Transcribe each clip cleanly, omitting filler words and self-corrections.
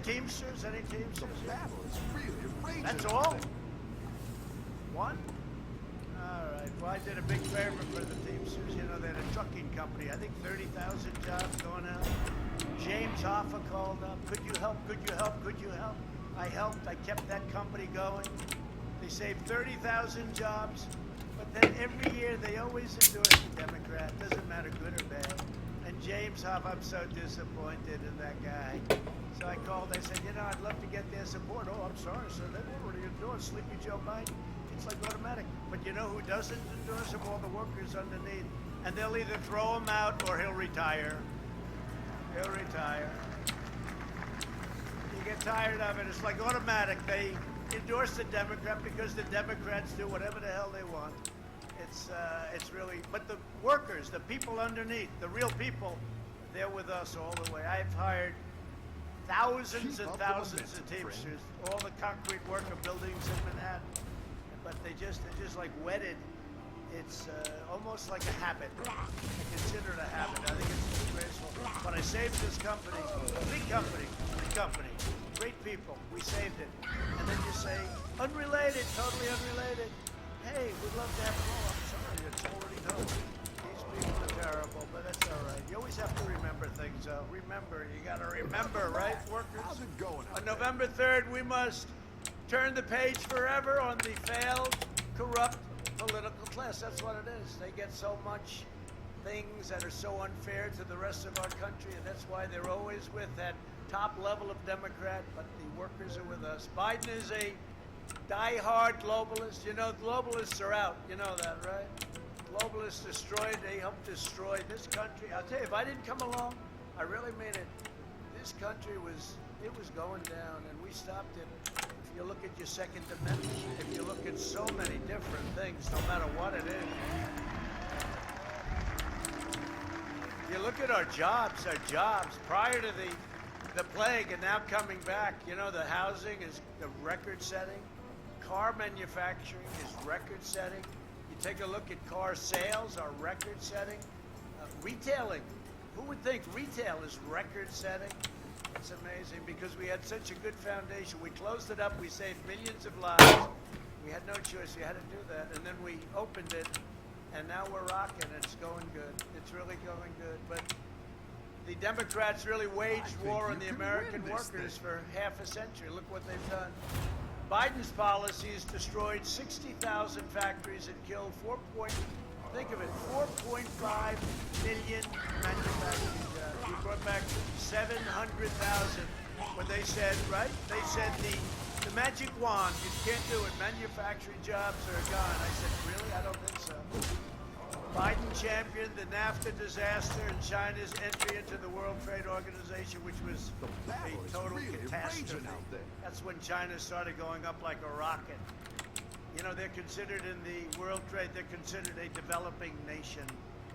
Teamsters? Any Teamsters? The battle is really raging. That's out all? there. One? All right. Well, I did a big favor for the Teamsters. You know, they're a trucking company. I think 30,000 jobs going out. James Hoffa called up. Could you help? Could you help? Could you help? I helped. I kept that company going. They saved 30,000 jobs. But then every year they always endorse the Democrat. Doesn't matter good or bad. And James Hoffa, I'm so disappointed in that guy. So I called. I said, you know, I'd love to get their support. Oh, I'm sorry, sir. They've already endorsed Sleepy Joe Biden. It's like automatic. But you know who doesn't endorse him? All the workers underneath. And they'll either throw him out or he'll retire. He'll retire. You get tired of it. It's like automatic. They endorse the Democrat because the Democrats do whatever the hell they want. It's really, but the workers, the people underneath, the real people, they're with us all the way. I've hired thousands and thousands of Teamsters, all the concrete worker buildings in Manhattan, but they're just like wedded. It's almost like a habit. I consider it a habit. I think it's disgraceful. But I saved this company, big company, great people. We saved it. And then you say, unrelated, totally unrelated. Hey, we'd love to have it all. I'm sorry, it's already known. These people are terrible, but that's all right. You always have to remember things, though. Remember, you got to remember, right, workers? How's it going? On November 3rd, we must turn the page forever on the failed, corrupt political class. That's what it is. They get so much things that are so unfair to the rest of our country, and that's why they're always with that top level of Democrat, but the workers are with us. Biden is a die-hard globalist. You know, globalists are out. You know that, right? Globalists destroyed, they helped destroy this country. I'll tell you, if I didn't come along, I really mean it, this country was going down, and we stopped it. If you look at your Second Amendment, if you look at so many different things, no matter what it is. You look at our jobs prior to the plague and now coming back, you know, the housing is the record-setting. Car manufacturing is record-setting. You take a look at car sales are record-setting. Retailing, who would think retail is record-setting? It's amazing because we had such a good foundation. We closed it up. We saved millions of lives. We had no choice. We had to do that. And then we opened it, and now we're rocking. It's going good. It's really going good. But the Democrats really waged war on the American workers for half a century. Look what they've done. Biden's policies destroyed 60,000 factories and killed 4.5 million manufacturing jobs. We brought back 700,000 when they said, right? They said the magic wand, you can't do it. Manufacturing jobs are gone. I said, really? I don't think so. Biden championed the NAFTA disaster and China's entry into the World Trade Organization, which was a total catastrophe. That's when China started going up like a rocket. You know, they're considered in the World Trade, they're considered a developing nation.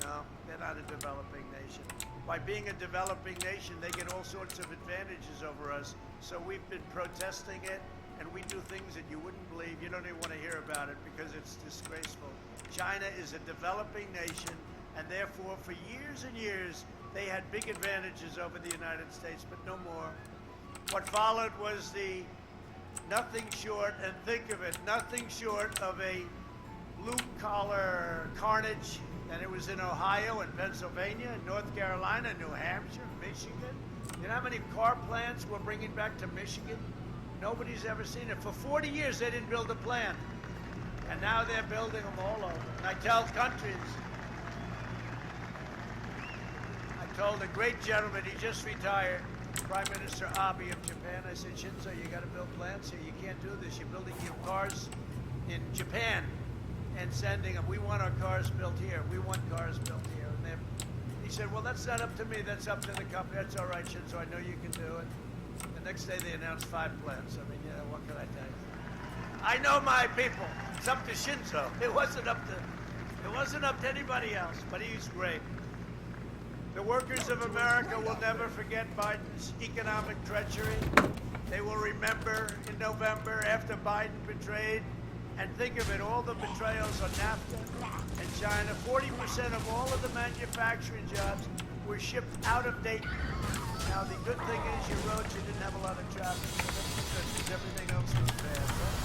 No, they're not a developing nation. By being a developing nation, they get all sorts of advantages over us. So we've been protesting it, and we do things that you wouldn't believe. You don't even want to hear about it because it's disgraceful. China is a developing nation, and therefore, for years and years, they had big advantages over the United States, but no more. What followed was the nothing short, and think of it, nothing short of a blue-collar carnage, and it was in Ohio and Pennsylvania, and North Carolina, New Hampshire, Michigan. You know how many car plants we're bringing back to Michigan? Nobody's ever seen it. For 40 years, they didn't build a plant. And now they're building them all over. And I tell countries, I told a great gentleman, he just retired, Prime Minister Abe of Japan, I said, Shinzo, you got to build plants here. You can't do this. You're building your cars in Japan and sending them. We want our cars built here. We want cars built here. And he said, well, that's not up to me. That's up to the company. That's all right, Shinzo. I know you can do it. The next day they announced 5 plants. I mean, you know, what can I tell you? I know my people. It's up to Shinzo. It wasn't up to anybody else, but he's great. The workers of America will never forget Biden's economic treachery. They will remember in November after Biden betrayed, and think of it, all the betrayals on NAFTA and China, 40% of all of the manufacturing jobs were shipped out of Dayton. Now, the good thing is your roads, you didn't have a lot of traffic, so that's good, because everything else was bad, right?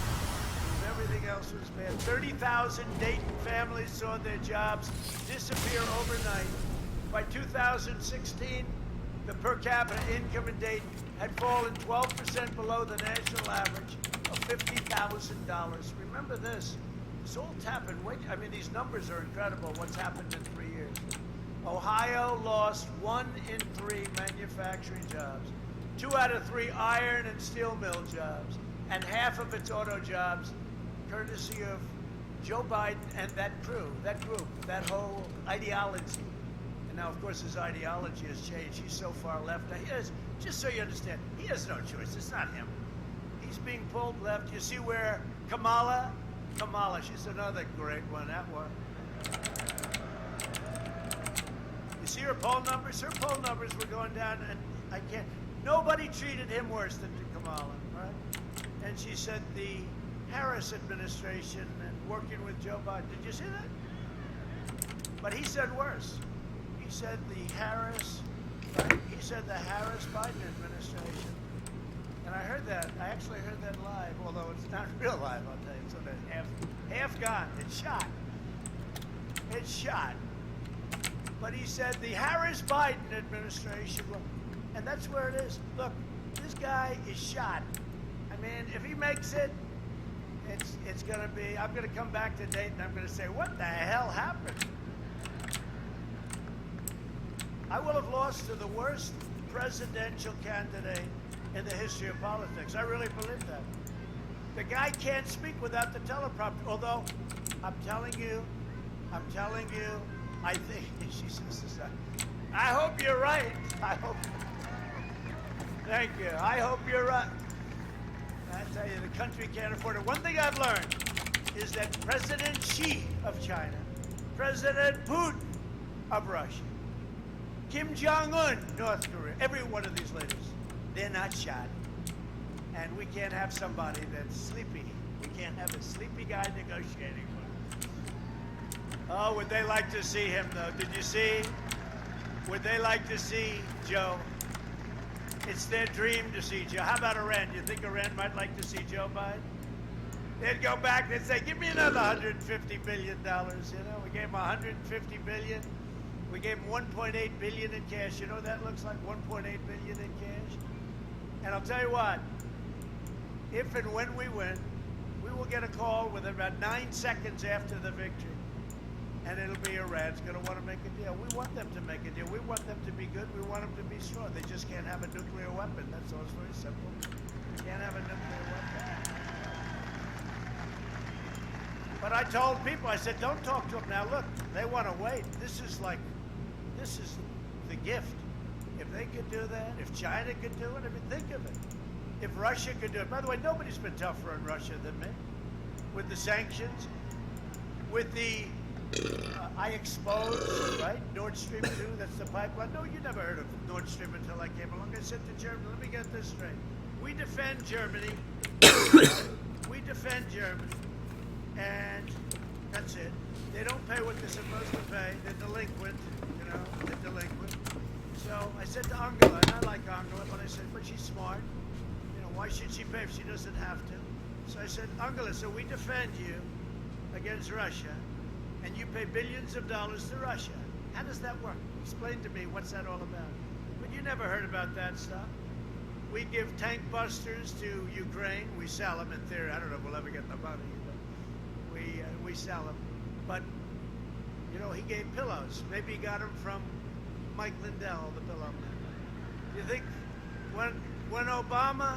Because everything else was bad. 30,000 Dayton families saw their jobs disappear overnight. By 2016, the per capita income in Dayton had fallen 12% below the national average of $50,000. Remember this. This all happened. Wait, I mean, these numbers are incredible, what's happened in 3 years. Ohio lost 1 in 3 manufacturing jobs, 2 out of 3 iron and steel mill jobs, and half of its auto jobs, courtesy of Joe Biden and that crew, that group, that whole ideology. And now, of course, his ideology has changed. He's so far left. Now, just so you understand, he has no choice. It's not him. He's being pulled left. You see where Kamala, she's another great one, that one. You see her poll numbers? Her poll numbers were going down, and nobody treated him worse than Kamala, right? And she said the Harris administration and working with Joe Biden. Did you see that? But he said worse. He said the Harris, right? He said the Harris-Biden administration. And I heard that. I actually heard that live, although it's not real live, I'll tell you. It's sort of half gone. It's shot. It's shot. But he said the Harris-Biden administration, and that's where it is. Look, this guy is shot. I mean, if he makes it, it's going to be, I'm going to come back to Dayton, I'm going to say, what the hell happened? I will have lost to the worst presidential candidate in the history of politics. I really believe that. The guy can't speak without the teleprompter, although I'm telling you, I think, she says, I hope you're right. Thank you. I hope you're right. I tell you, the country can't afford it. One thing I've learned is that President Xi of China, President Putin of Russia, Kim Jong-un, North Korea, every one of these leaders, they're not shot. And we can't have somebody that's sleepy. We can't have a sleepy guy negotiating with. Oh, would they like to see him, though? Did you see? Would they like to see Joe? It's their dream to see Joe. How about Iran? Do you think Iran might like to see Joe Biden? They'd go back, they'd say, give me another $150 billion, you know? We gave him $150 billion. We gave him $1.8 billion in cash. You know what that looks like, $1.8 billion in cash? And I'll tell you what, if and when we win, we will get a call within about 9 seconds after the victory. And it'll be Iran's going to want to make a deal. We want them to make a deal. We want them to be good. We want them to be strong. They just can't have a nuclear weapon. That's all. It's very simple. They can't have a nuclear weapon. But I told people, I said, don't talk to them now. Look, they want to wait. This is the gift. If they could do that, if China could do it, I mean, think of it. If Russia could do it. By the way, nobody's been tougher on Russia than me. With the sanctions, with the I exposed, right? Nord Stream 2, that's the pipeline. No, you never heard of Nord Stream until I came along. I said to Germany, let me get this straight. We defend Germany. We defend Germany. And that's it. They don't pay what they're supposed to pay. They're delinquent, you know, they're delinquent. So I said to Angela, and I like Angela, but I said, but she's smart. You know, why should she pay if she doesn't have to? So I said, Angela, so we defend you against Russia, and you pay billions of dollars to Russia. How does that work? Explain to me, what's that all about? But you never heard about that stuff. We give tank busters to Ukraine. We sell them in theory. I don't know if we'll ever get the money, but we sell them. But, you know, he gave pillows. Maybe he got them from Mike Lindell, the pillow man. You think when Obama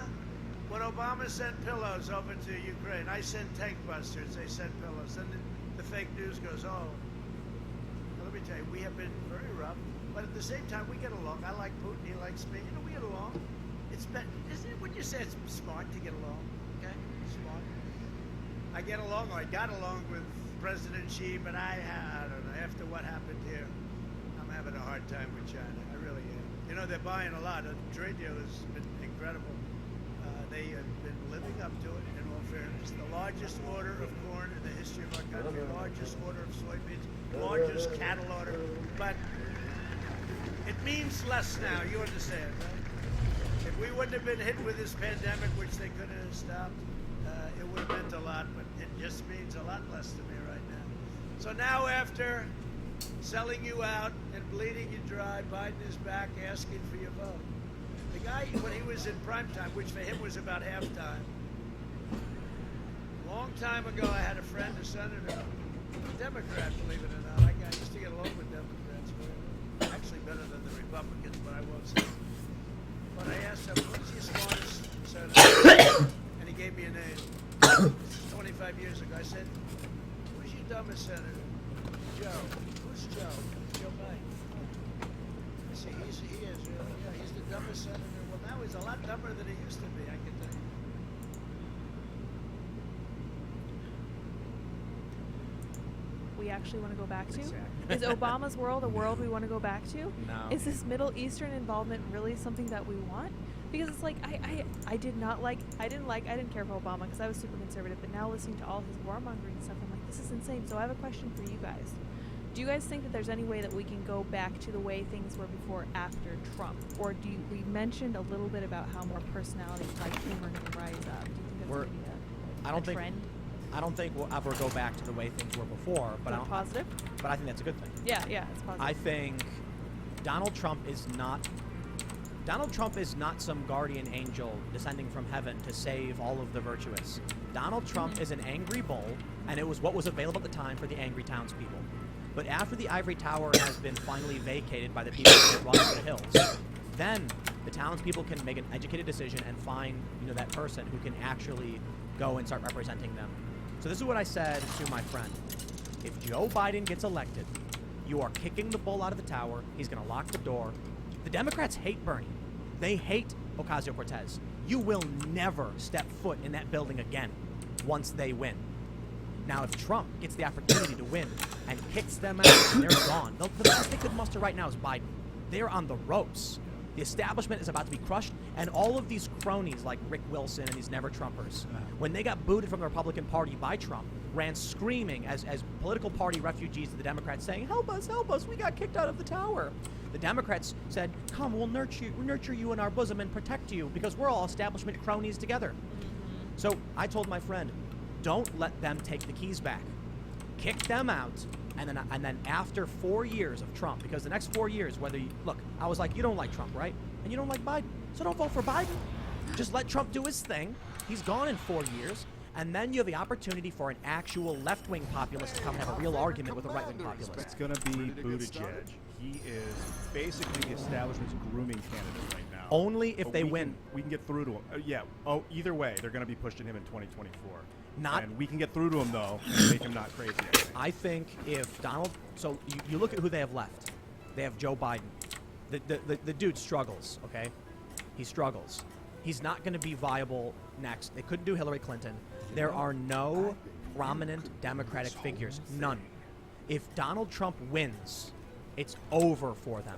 sent pillows over to Ukraine, I sent tank busters, they sent pillows. Then the fake news goes, oh, now let me tell you, we have been very rough, but at the same time, we get along. I like Putin, he likes me. You know, we get along. It's been, isn't it, when you say it's smart to get along, okay? Smart. I get along, or I got along with President Xi, but I don't know, after what happened here, I'm having a hard time with China. I really am. You know, they're buying a lot. The trade deal has been incredible. They have been living up to it, in all fairness. The largest order of corn in the history of our country, largest order of soybeans, largest cattle order. But It means less now. You understand, right? If we wouldn't have been hit with this pandemic, which they couldn't have stopped, it would have meant a lot, but it just means a lot less to me right now. So now after selling you out and bleeding you dry, Biden is back asking for your vote. The guy, when he was in prime time, which for him was about halftime, a long time ago I had a friend, a senator, a Democrat, believe it or not. I used to get along with Democrats, actually better than the Republicans, but I won't say. But I asked him, who's your smartest senator? And he gave me a name. This is 25 years ago. I said, who's your dumbest senator? Joe. Who's Joe? Joe Biden. I said, he is really, yeah, he's the dumbest senator. Well, now he's a lot dumber than he used to be, I can tell you. We actually want to go back to? Is Obama's world a world we want to go back to? No. Is this Middle Eastern involvement really something that we want? Because it's like I didn't care for Obama because I was super conservative, but now listening to all his warmongering stuff, I'm like, this is insane. So I have a question for you guys. Do you guys think that there's any way that we can go back to the way things were before after Trump? Or we mentioned a little bit about how more personalities like him are going to rise up. Do you think that's going to be a trend? I don't think we'll ever go back to the way things were before, but positive? But I think that's a good thing. Yeah, it's positive. I think Donald Trump is not some guardian angel descending from heaven to save all of the virtuous. Donald Trump is an angry bull, and it was what was available at the time for the angry townspeople. But after the ivory tower has been finally vacated by the people who run to the hills, then the townspeople can make an educated decision and find, that person who can actually go and start representing them. So this is what I said to my friend. If Joe Biden gets elected, you are kicking the bull out of the tower. He's going to lock the door. The Democrats hate Bernie. They hate Ocasio-Cortez. You will never step foot in that building again once they win. Now, if Trump gets the opportunity to win and kicks them out, they're gone. The best they could muster right now is Biden. They're on the ropes. The establishment is about to be crushed, and all of these cronies like Rick Wilson and these never-Trumpers, when they got booted from the Republican Party by Trump, ran screaming as political party refugees to the Democrats saying, help us, we got kicked out of the tower. The Democrats said, come, we'll nurture you in our bosom and protect you because we're all establishment cronies together. So I told my friend, don't let them take the keys back. Kick them out. And then after 4 years of Trump, because the next 4 years, I was like, you don't like Trump, right? And you don't like Biden. So don't vote for Biden. Just let Trump do his thing. He's gone in 4 years. And then you have the opportunity for an actual left-wing populist to come and have a real argument with a right-wing populist. It's going to be Buttigieg. He is basically the establishment's grooming candidate right now. Only if they win. We can get through to him. Either way, they're going to be pushing him in 2024. And we can get through to him, though, and make him not crazy. I think if Donald... So you look at who they have left. They have Joe Biden. The dude struggles, okay? He struggles. He's not going to be viable next. They couldn't do Hillary Clinton. There are no prominent Democratic figures. None. If Donald Trump wins, it's over for them.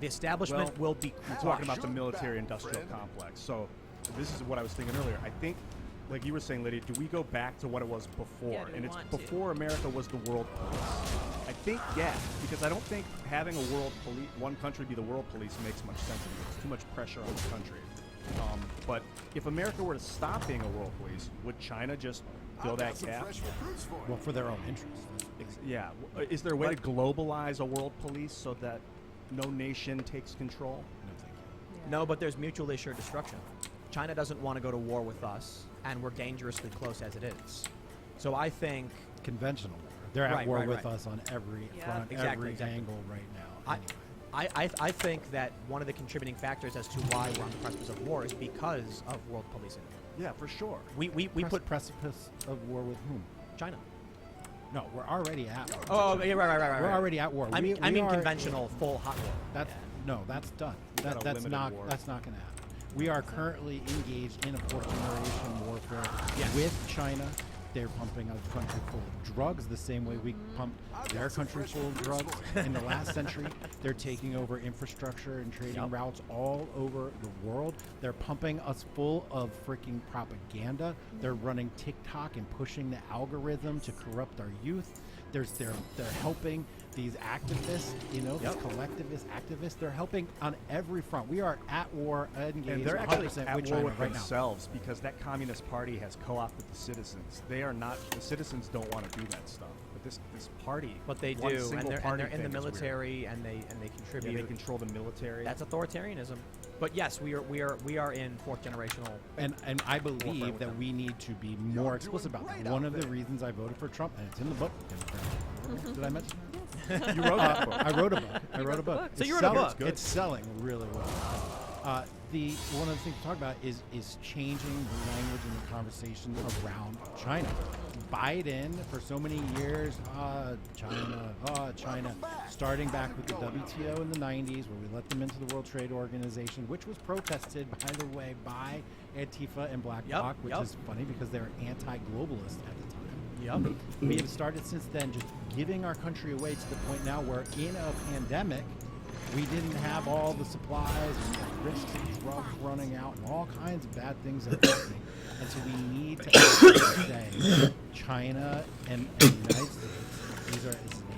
The establishment will be crushed. We're talking about the military-industrial complex. So this is what I was thinking earlier. I think, like you were saying, Lydia, do we go back to what it was before? Yeah, and it's before America was the world police. I think, because I don't think having one country be the world police makes much sense to me. It's too much pressure on the country. But if America were to stop being a world police, would China just fill that gap? Well, for their own interest. Yeah. Is there a way to globalize a world police so that no nation takes control? No, thank you. Yeah. No, but there's mutually assured destruction. China doesn't want to go to war with us, and we're dangerously close as it is. So I think... Conventional war. They're at war with us on every front, every angle right now. Anyway. I think that one of the contributing factors as to why we're on the precipice of war is because of world policing. Yeah, for sure. We put precipice of war with whom? China. No, we're already at war. Oh, yeah, right. We're already at war. I mean conventional, full hot war. That's done. That's not going to happen. We are currently engaged in a fourth generation warfare with China. They're pumping a country full of drugs the same way we pumped their country full of drugs in the last century. They're taking over infrastructure and trading routes all over the world. They're pumping us full of freaking propaganda. They're running TikTok and pushing the algorithm to corrupt our youth. they're helping these activists, these collectivist activists. They're helping on every front. We are at war, engaged, And they're actually 100% at with war China with right now. themselves because that Communist Party has co-opted the citizens. They are not. The citizens don't want to do that stuff. But this party, But they one do, and single they're party in the thing is weird. military, and they contribute. Yeah, they control the military. That's authoritarianism. But yes, we are in fourth generational. And I Warfare believe with that them. we need to be more You're explicit doing about that. great One out of the there. reasons I voted for Trump, and it's in the book. Did I mention that? You wrote that book. I wrote a book. I wrote a book. So It's you wrote a selling- book. It's selling really well. One of the things to talk about is changing the language and the conversation around China. Biden, for so many years, China, starting back with the WTO in the 90s, where we let them into the World Trade Organization, which was protested, by the way, by Antifa and Black Yep, Bloc, which yep. is funny because they're anti-globalist at the time. Yep. We have started since then just giving our country away to the point now where in a pandemic, we didn't have all the supplies and the risks of drugs running out and all kinds of bad things that are happening. And so we need to actually say China and the United States,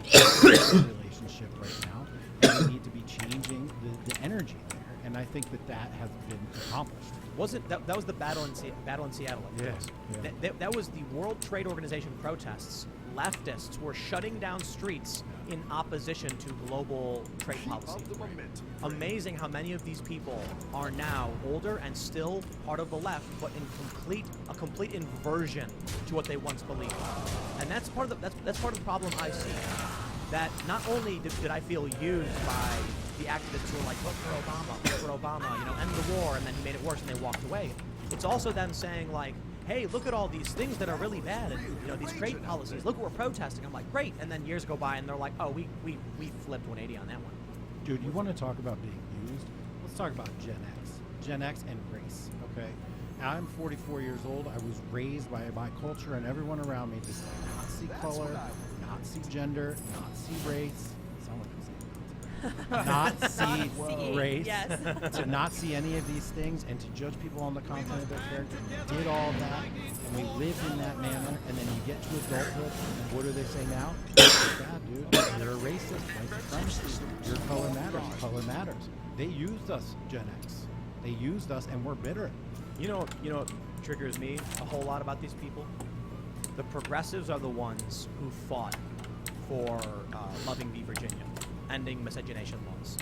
it's a relationship right now. And we need to be changing the energy there. And I think that has been accomplished. Wasn't that was the battle in Seattle? Yes. Yeah. That was the World Trade Organization protests. Leftists were shutting down streets in opposition to global trade policy. Of the momentum. Amazing how many of these people are now older and still part of the left, but in a complete inversion to what they once believed. And that's part of the problem I see. That not only did I feel used by the activists who were like, vote for Obama, end the war, and then he made it worse and they walked away. It's also them saying like, hey, look at all these things that are really bad, and these trade policies. Look what we're protesting. I'm like, great. And then years go by, and they're like, oh, we flipped 180 on that one. Dude, you want to talk about being used? Let's talk about Gen X and race, okay? I'm 44 years old. I was raised by my culture and everyone around me to say not see color, not see gender, not see race. Sound like I'm saying not see race, yes. to not see any of these things, and to judge people on the content of their character. We did all that, and we lived in that manner, and then you get to adulthood, and what do they say now? Yeah, dude, you're a racist, white supremacist, your color matters, color matters. They used us, Gen X. They used us, and we're bitter. You know what triggers me a whole lot about these people? The progressives are the ones who fought for Loving v. Virginia, ending miscegenation laws.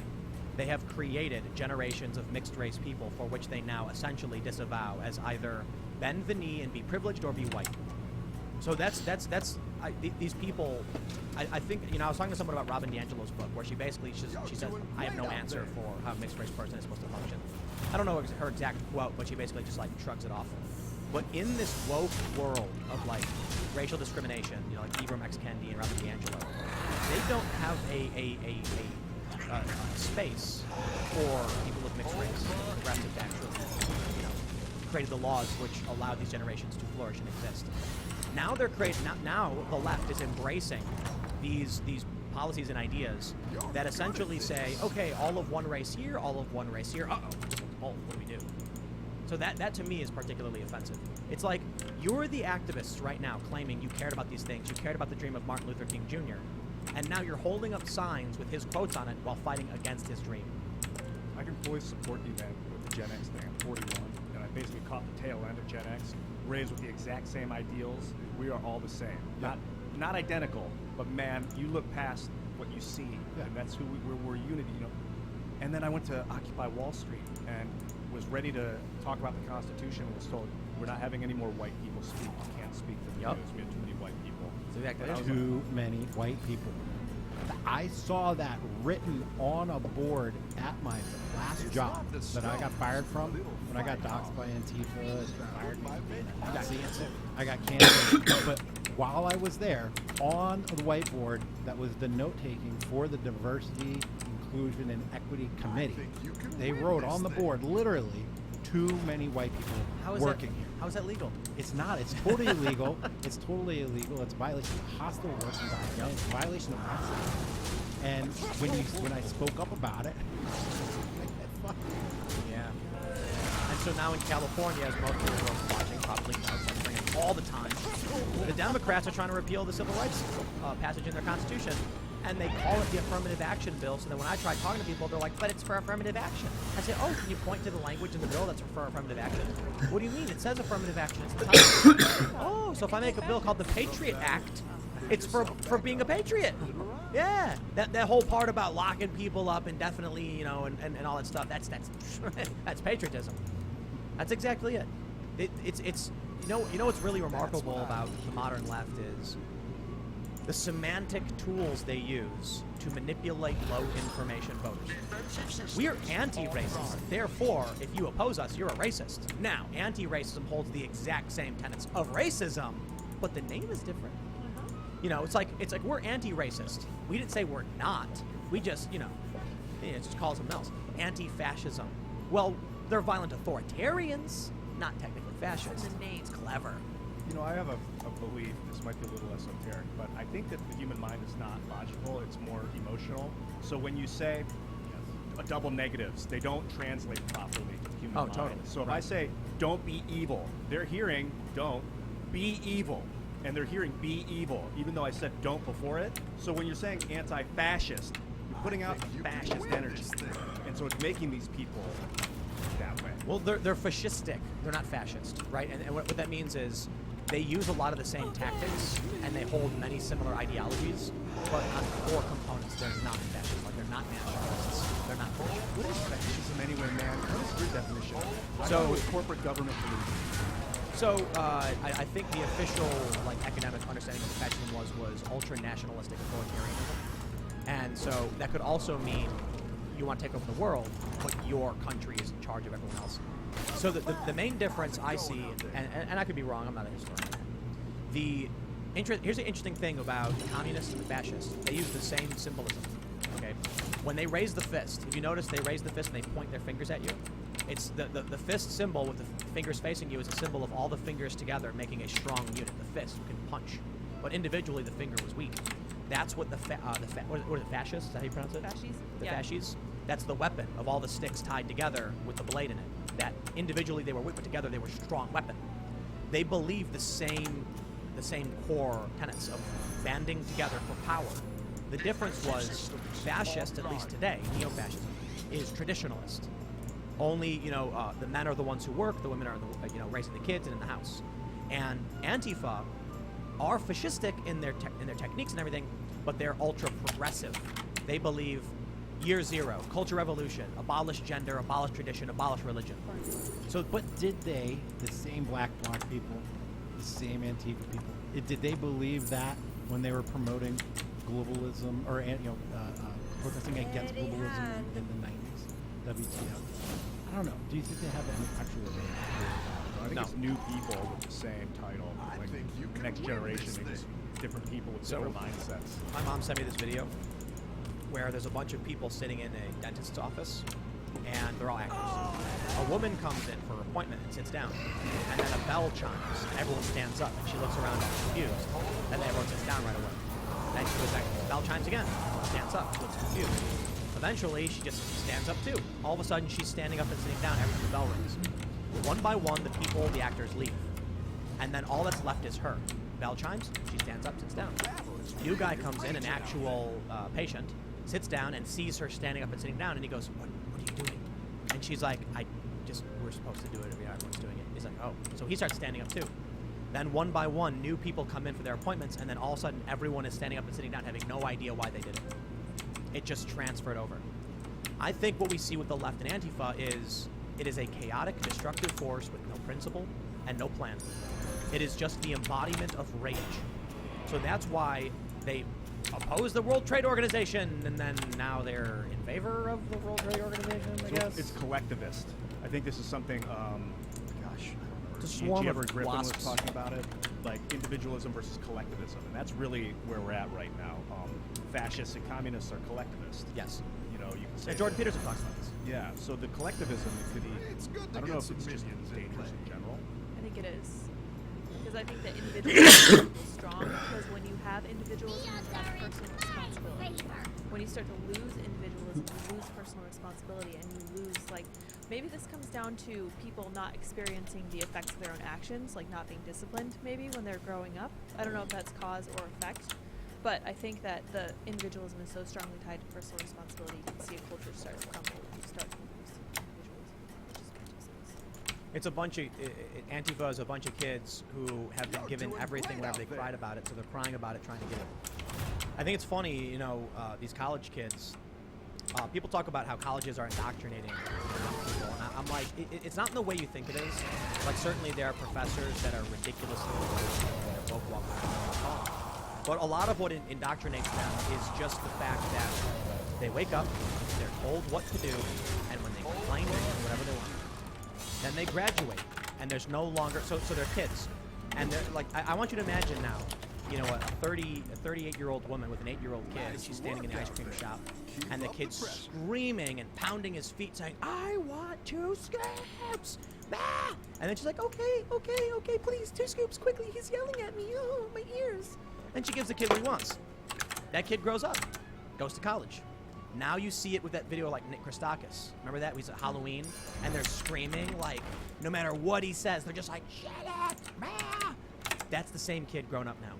They have created generations of mixed-race people for which they now essentially disavow as either bend the knee and be privileged or be white. So these people. I think I was talking to someone about Robin DiAngelo's book, where she basically she says, I have no answer for how a mixed-race person is supposed to function. I don't know her exact quote, but she basically just like shrugs it off. But in this woke world of like racial discrimination, like Ibram X. Kendi and Robin DiAngelo, they don't have a space for people with mixed race. The progressive actually, created the laws which allow these generations to flourish and exist. Now they're creating. Now the left is embracing these policies and ideas that essentially say, okay, all of one race here, all of one race here. What do we do? So that to me is particularly offensive. It's like you're the activists right now claiming you cared about these things, you cared about the dream of Martin Luther King Jr., and now you're holding up signs with his quotes on it while fighting against his dream. I can fully support you, man, with the Gen X thing. I'm 41, and I basically caught the tail end of Gen X, raised with the exact same ideals. We are all the same. Not identical, but man, you look past what you see, and that's who we're unity, And then I went to Occupy Wall Street and was ready to talk about the Constitution and was told, we're not having any more white people speak. You can't speak for the news. We have too many white people. So exactly. Too many white people. I saw that written on a board at my last job that I got fired from when I got doxxed by Antifa. Fired me. I got canceled. But while I was there, on the whiteboard that was the note-taking for the Diversity, Inclusion, and Equity Committee, they wrote on the board, literally, too many white people working here. How is that legal? It's not. It's totally illegal. It's totally illegal. It's a violation of hostile work environment. It's a violation of racism. And when I spoke up about it, fuck. Yeah. And so now in California, as most of the world watching probably know, suffering all the time. Democrats are trying to repeal the civil rights passage in their Constitution, and they call it the affirmative action bill. So then when I try talking to people, they're like, but it's for affirmative action. I say, oh, can you point to the language in the bill that's for affirmative action? What do you mean? It says affirmative action. It's the title. Oh, so if I make a bill called the Patriot Act, it's for being a patriot. Yeah, that whole part about locking people up indefinitely, you know, and all that stuff. That's that's patriotism. That's exactly it. It's you know what's really remarkable about the modern left is the semantic tools they use to manipulate low information voters. We are anti-racist. Therefore, if you oppose us, you're a racist. Now, anti-racism holds the exact same tenets of racism, but the name is different. You know, it's like we're anti-racist. We didn't say we're not. We just, it just calls them else. Anti-fascism. Well, they're violent authoritarians, not technically fascists. The name. It's clever. You know, I have a belief, this might be a little esoteric, but I think that the human mind is not logical, it's more emotional. So when you say double negatives, they don't translate properly to the human mind. Totally. So if I say, don't be evil, they're hearing, don't be evil. And they're hearing be evil, even though I said don't before it. So when you're saying anti-fascist, you're putting out the fascist energy. And so it's making these people that way. Well, they're fascistic. They're not fascist, right? And what that means is they use a lot of the same tactics, and they hold many similar ideologies, but on core components, they're not fascist. Like, they're not nationalists. They're not fascist. What is fascism anyway, man? What is your definition? So it's corporate government pollution. So I think the official academic understanding of fascism was ultra-nationalistic authoritarianism. And so that could also mean you want to take over the world, but your country is in charge of everyone else. So the main difference I see, and I could be wrong, I'm not a historian. Here's the interesting thing about communists and fascists. They use the same symbolism, okay? When they raise the fist, if you notice they raise the fist and they point their fingers at you, it's the fist symbol with the fingers facing you is a symbol of all the fingers together making a strong unit. The fist, you can punch. But individually, the finger was weak. That's what what is it, fascists? Is that how you pronounce it? Fascies? The Yeah. fascies. That's the weapon of all the sticks tied together with the blade in it. That individually they were weak, but together they were a strong weapon. They believe the same core tenets of banding together for power. The difference was fascist, at least today, neo-fascism, is traditionalist. Only, the men are the ones who work, the women are raising the kids and in the house. And Antifa are fascistic in their techniques and everything, but they're ultra progressive. They believe year zero, culture revolution, abolish gender, abolish tradition, abolish religion. So, but did they, the same black bloc people, the same Antifa people, did they believe that when they were promoting globalism or protesting against globalism in the 90s? WTF? I don't know. Do you think they have any actual? I think it's new people with the same title. Like the next generation, they're just different people with different mindsets. My mom sent me this video where there's a bunch of people sitting in a dentist's office, and they're all actors. A woman comes in for an appointment and sits down, and then a bell chimes, and everyone stands up, and she looks around all confused, and then everyone sits down right away. Then she goes back, the bell chimes again, stands up, looks confused. Eventually, she just stands up too. All of a sudden, she's standing up and sitting down every time the bell rings. One by one, the actors leave. And then all that's left is her. Bell chimes, she stands up, sits down. New guy comes in, an actual patient, sits down and sees her standing up and sitting down, and he goes, what are you doing? And she's like, we're supposed to do it, everyone's doing it. He's like, oh. So he starts standing up too. Then one by one, new people come in for their appointments, and then all of a sudden, everyone is standing up and sitting down, having no idea why they did it. It just transferred over. I think what we see with the left and Antifa is it is a chaotic, destructive force with no principle and no plan. It is just the embodiment of rage. So that's why they oppose the World Trade Organization, and then now they're in favor of the World Trade Organization, I guess. It's collectivist. I think this is something, It's a swarm of Griffin was wasps. talking about it, like individualism versus collectivism, and that's really where we're at right now. Fascists and communists are collectivist. Yes. You can say And Jordan Peterson talks about this. Yeah, so the collectivism could be, It's good to I don't get know if some it's just minions in dangerous play. in general. I think it is. Because I think that individualism is strong, because when you have individualism, you have personal responsibility. When you start to lose individualism, you lose personal responsibility, and you lose, maybe this comes down to people not experiencing the effects of their own actions, like not being disciplined maybe when they're growing up. I don't know if that's cause or effect, but I think that the individualism is so strongly tied to personal responsibility. You can see a culture start to crumble when you start to lose individualism, which is what makes sense. It's a bunch of Antifa is a bunch of kids who have been given everything whenever they cried about it, so they're crying about it, trying to get it. I think it's funny, you know, these college kids. People talk about how colleges are indoctrinating people, and I'm like, it's not in the way you think it is. Like, certainly there are professors that are ridiculously woke, but a lot of what indoctrinates them is just the fact that they wake up, they're told what to do, and when they complain, they do whatever they want. Then they graduate, and there's no longer so they're kids, and they're like, I want you to imagine now, you know, a 38-year-old woman with an 8-year-old kid, and she's standing in the ice cream shop, and the kid's screaming and pounding his feet, saying, "I want 2 scoops!" Ah! And then she's like, okay, please, 2 scoops, quickly, he's yelling at me, oh, my ears. And she gives the kid what he wants. That kid grows up, goes to college. Now you see it with that video like Nick Christakis. Remember that? He was at Halloween, and they're screaming, like, no matter what he says, they're just like, shut up! Ah! That's the same kid grown up now,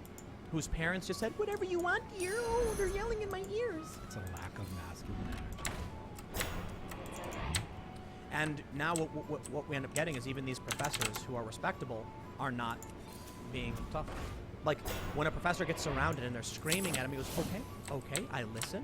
whose parents just said, whatever you want, dear. Oh, they're yelling in my ears. It's a lack of masculinity. And now what we end up getting is even these professors who are respectable are not being tough. Like, when a professor gets surrounded and they're screaming at him, he goes, okay, I'm listening,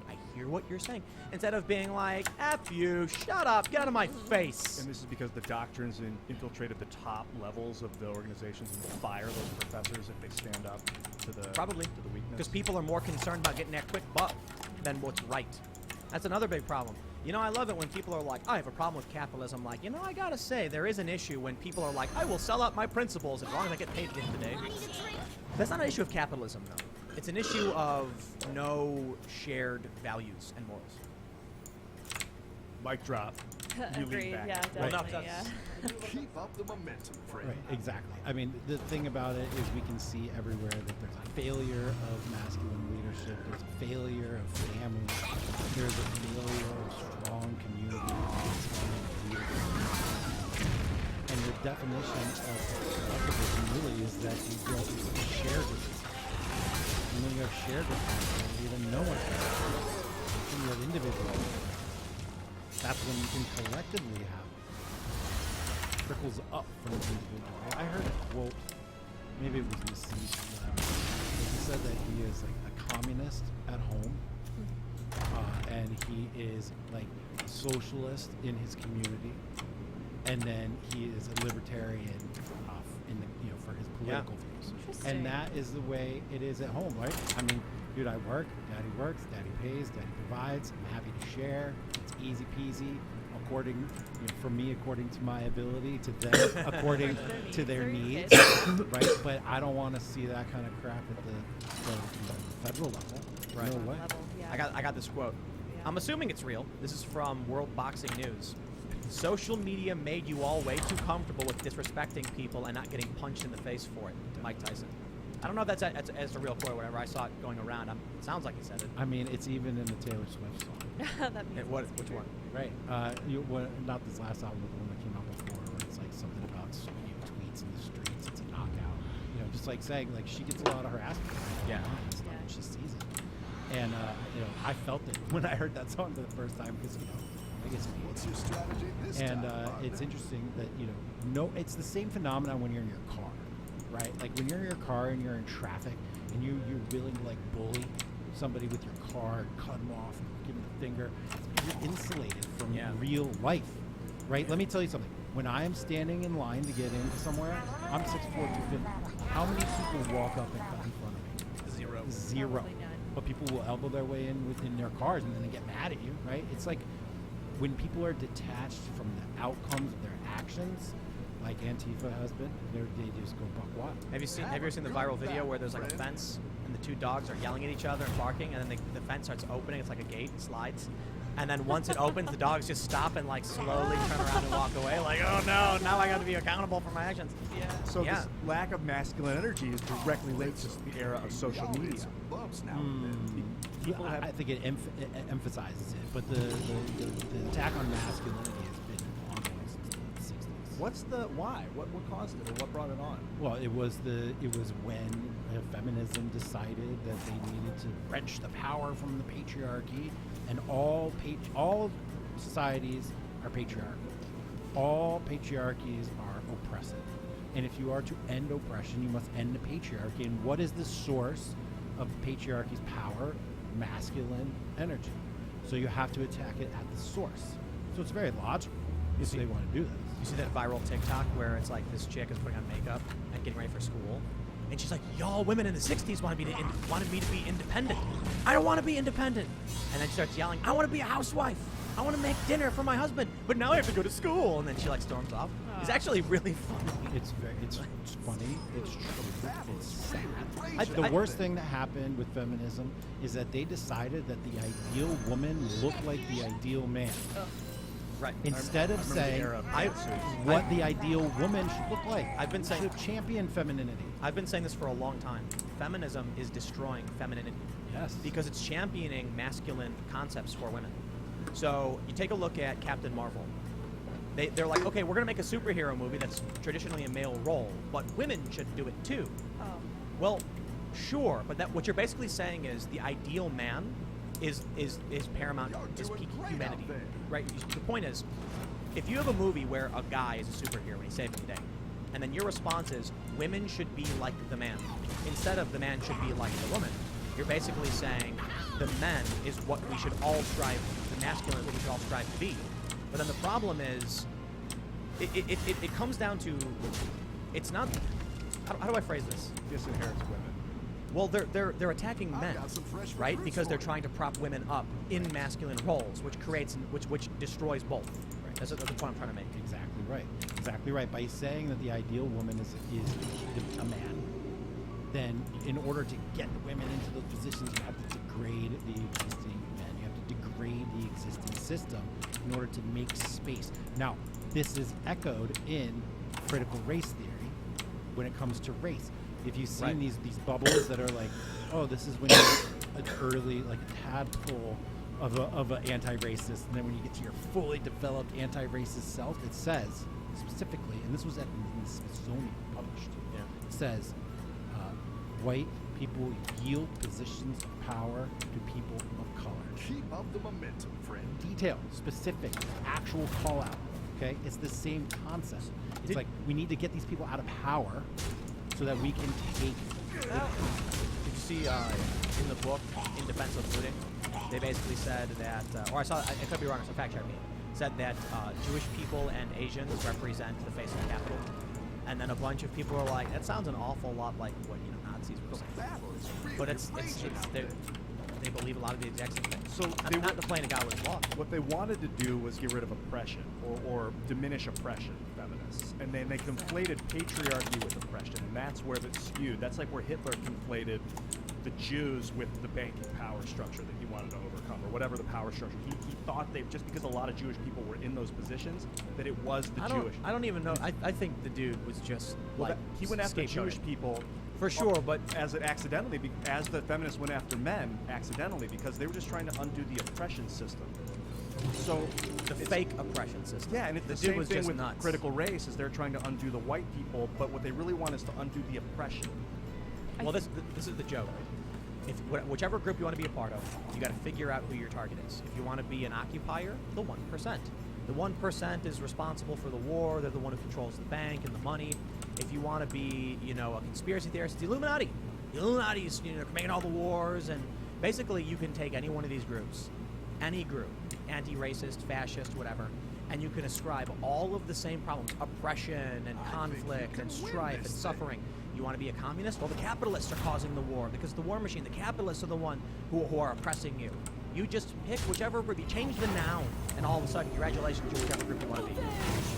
I hear what you're saying. Instead of being like, F you, shut up, get out of my face. And this is because the doctrines infiltrated the top levels of the organizations and will fire those professors if they stand up to the Probably. to the weakness. Because people are more concerned about getting that quick buck than what's right. That's another big problem. You know, I love it when people are like, I have a problem with capitalism. Like, you know, I gotta say, there is an issue when people are like, I will sell out my principles as long as I get paid at the end of the day. That's not an issue of capitalism, though. It's an issue of no shared values and morals. Mic drop. You lean Agreed, back. yeah, Well, no, definitely, yeah. Keep up the momentum, friend. Right, exactly. I mean, the thing about it is we can see everywhere that there's a failure of masculine leadership, there's a failure of family, there's a failure of strong community. And the definition of collectivism really is that you go through shared responsibility. And when you have shared responsibility, then no one can. When you have individual, that's when you can collectively have trickles up from the individual. I heard a quote, maybe it was in the Siege, whatever. He said that he is like a communist at home, and he is like a socialist in his community, and then he is a libertarian in the, you know, for his political views. Interesting. And that is the way it is at home, right? I mean, dude, I work, daddy works, daddy pays, daddy provides. I'm happy to share. It's easy peasy. According, you know, for me, according to my ability, to them, according to their needs, right? But I don't want to see that kind of crap at the federal level. Right. No way. Level, yeah. I got this quote. Yeah. I'm assuming it's real. This is from World Boxing News. Social media made you all way too comfortable with disrespecting people and not getting punched in the face for it. Mike Tyson. I don't know if that's a real quote or whatever. I saw it going around. It sounds like he said it. I mean, it's even in the Taylor Swift song. That means Which one? Right. Not this last album, but the one that came out before, where it's like something about, you know, tweets in the streets. It's a knockout. You know, just like saying, like, she gets a lot of harassment. Yeah. It's like she sees it. And, you know, I felt it when I heard that song for the first time because, you know, I guess What's your strategy this and time, it's partner? interesting that, you know, it's the same phenomenon when you're in your car, right? Like when you're in your car and you're in traffic and you're willing to like bully somebody with your car, cut them off, give them the finger. You're insulated from real life, right? Let me tell you something. When I am standing in line to get in somewhere, I'm 6'4", 250. How many people walk up and cut in front of me? Zero. Probably none. But people will elbow their way in within their cars and then they get mad at you, right? It's like when people are detached from the outcomes of their actions, like Antifa has been, they just go buck wild. Have you ever seen the viral video where there's like a fence and the 2 dogs are yelling at each other and barking, and then the fence starts opening? It's like a gate, it slides, and then once it opens, the dogs just stop and like slowly turn around and walk away. Like, oh no, now I got to be accountable for my actions. Yeah. So this lack of masculine energy is directly linked to the era of social media. Bumps now and then. People have I think it emphasizes it, but the attack on masculinity is What's the why? What caused it, or what brought it on? Well, it was when feminism decided that they needed to wrench the power from the patriarchy, and all societies are patriarchal. All patriarchies are oppressive, and if you are to end oppression, you must end the patriarchy. And what is the source of patriarchy's power? Masculine energy. So you have to attack it at the source. So it's very logical if they want to do this. You see that viral TikTok where it's like this chick is putting on makeup and getting ready for school, and she's like, "Y'all women in the '60s wanted me to be independent. I don't want to be independent." And then she starts yelling, "I want to be a housewife. I want to make dinner for my husband, but now I have to go to school." And then she like storms off. It's actually really funny. It's funny. It's true. It's sad. The worst thing that happened with feminism is that they decided that the ideal woman looked like the ideal man. Right. Instead of saying what the ideal woman should look like. I've been saying should champion femininity. I've been saying this for a long time. Feminism is destroying femininity. Yes. Because it's championing masculine concepts for women. So you take a look at Captain Marvel. They're like, okay, we're going to make a superhero movie that's traditionally a male role, but women should do it too. Oh. Well, sure, but what you're basically saying is the ideal man is paramount, is peak humanity, right? The point is, if you have a movie where a guy is a superhero and he saves the day, and then your response is women should be like the man instead of the man should be like the woman, you're basically saying the men is what we should all strive, the masculine is what we should all strive to be. But then the problem is, it comes down to, it's not, how do I phrase this? Disinherits women. Well, they're attacking men, got some fresh right? recruits Because they're for you. trying to prop women up in masculine roles, which creates, which destroys both. Right. That's the point I'm trying to make. Exactly right. Exactly right. By saying that the ideal woman is a man, then in order to get the women into those positions, you have to degrade the existing men. You have to degrade the existing system in order to make space. Now, this is echoed in critical race theory when it comes to race. If you've seen these bubbles that are like, oh, this is when you're an early, like a tadpole of an anti-racist, and then when you get to your fully developed anti-racist self, it says specifically, and this was in the Smithsonian published, it says white people yield positions of power to people of color. Keep up the momentum, friend. Detail, specific, actual call out. Okay, it's the same concept. It's like we need to get these people out of power so that we can take. Did you see in the book In Defense of Looting, they basically said that, or I could be wrong, so fact check me, said that Jewish people and Asians represent the face of the Capitol, and then a bunch of people are like, that sounds an awful lot like what Nazis were saying. But it's they believe a lot of the exact same things. So I'm not complaining God was law. What they wanted to do was get rid of oppression or diminish oppression, feminists. And then they conflated patriarchy with oppression, and that's where it's skewed. That's like where Hitler conflated the Jews with the banking power structure that he wanted to overcome, or whatever the power structure. He thought just because a lot of Jewish people were in those positions, that it was the Jewish. I don't even know. I think the dude was just he went after Jewish scapegoating. people. For sure, but as the feminists went after men accidentally, because they were just trying to undo the oppression system. So the fake oppression system. Yeah, and it's the dude same was thing just with nuts. critical race, is they're trying to undo the white people, but what they really want is to undo the oppression. Well, this is the joke. Whichever group you want to be a part of, you got to figure out who your target is. If you want to be an occupier, the 1%. The 1% is responsible for the war. They're the one who controls the bank and the money. If you want to be, a conspiracy theorist, it's the Illuminati. The Illuminati's, making all the wars, and basically you can take any one of these groups, any group, anti-racist, fascist, whatever, and you can ascribe all of the same problems, oppression and conflict and strife and suffering. You want to be a communist? Well, the capitalists are causing the war because the war machine, the capitalists are the one who are oppressing you. You just pick whichever group, you change the noun, and all of a sudden, congratulations, you're whichever group you want to be.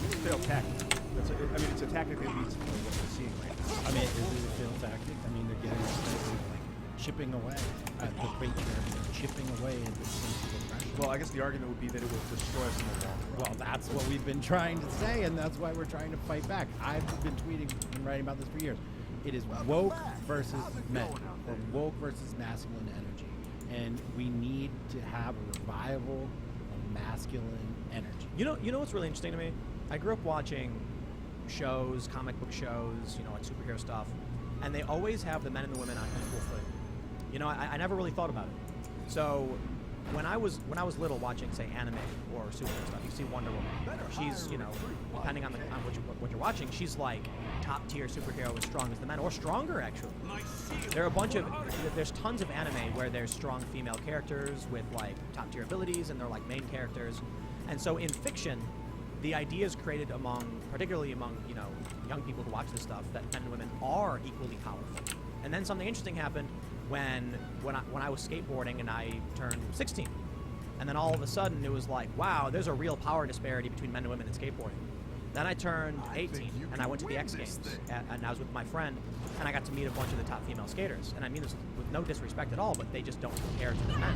It's a failed tactic. It's a tactic that leads to what we're seeing right now. I mean, is it a failed tactic? I mean, they're getting chipping away at the patriarchy, chipping away at the sense of oppression. Well, I guess the argument would be that it will destroy us in the long run. Well, that's what we've been trying to say, and that's why we're trying to fight back. I've been tweeting and writing about this for years. It is woke versus men, or woke versus masculine energy. And we need to have a revival of masculine energy. You know what's really interesting to me? I grew up watching shows, comic book shows, like superhero stuff, and they always have the men and the women on equal footing. I never really thought about it. So when I was little, watching say anime or superhero stuff, you see Wonder Woman. She's depending on what you're watching, she's like top tier superhero, as strong as the men, or stronger actually. There's tons of anime where there's strong female characters with like top tier abilities, and they're like main characters. And so in fiction, the idea is created particularly among young people who watch this stuff, that men and women are equally powerful. And then something interesting happened when I was skateboarding and I turned 16, and then all of a sudden it was like, wow, there's a real power disparity between men and women in skateboarding. Then I turned 18 and I went to the X Games, and I was with my friend, and I got to meet a bunch of the top female skaters. And I mean this with no disrespect at all, but they just don't compare to the men.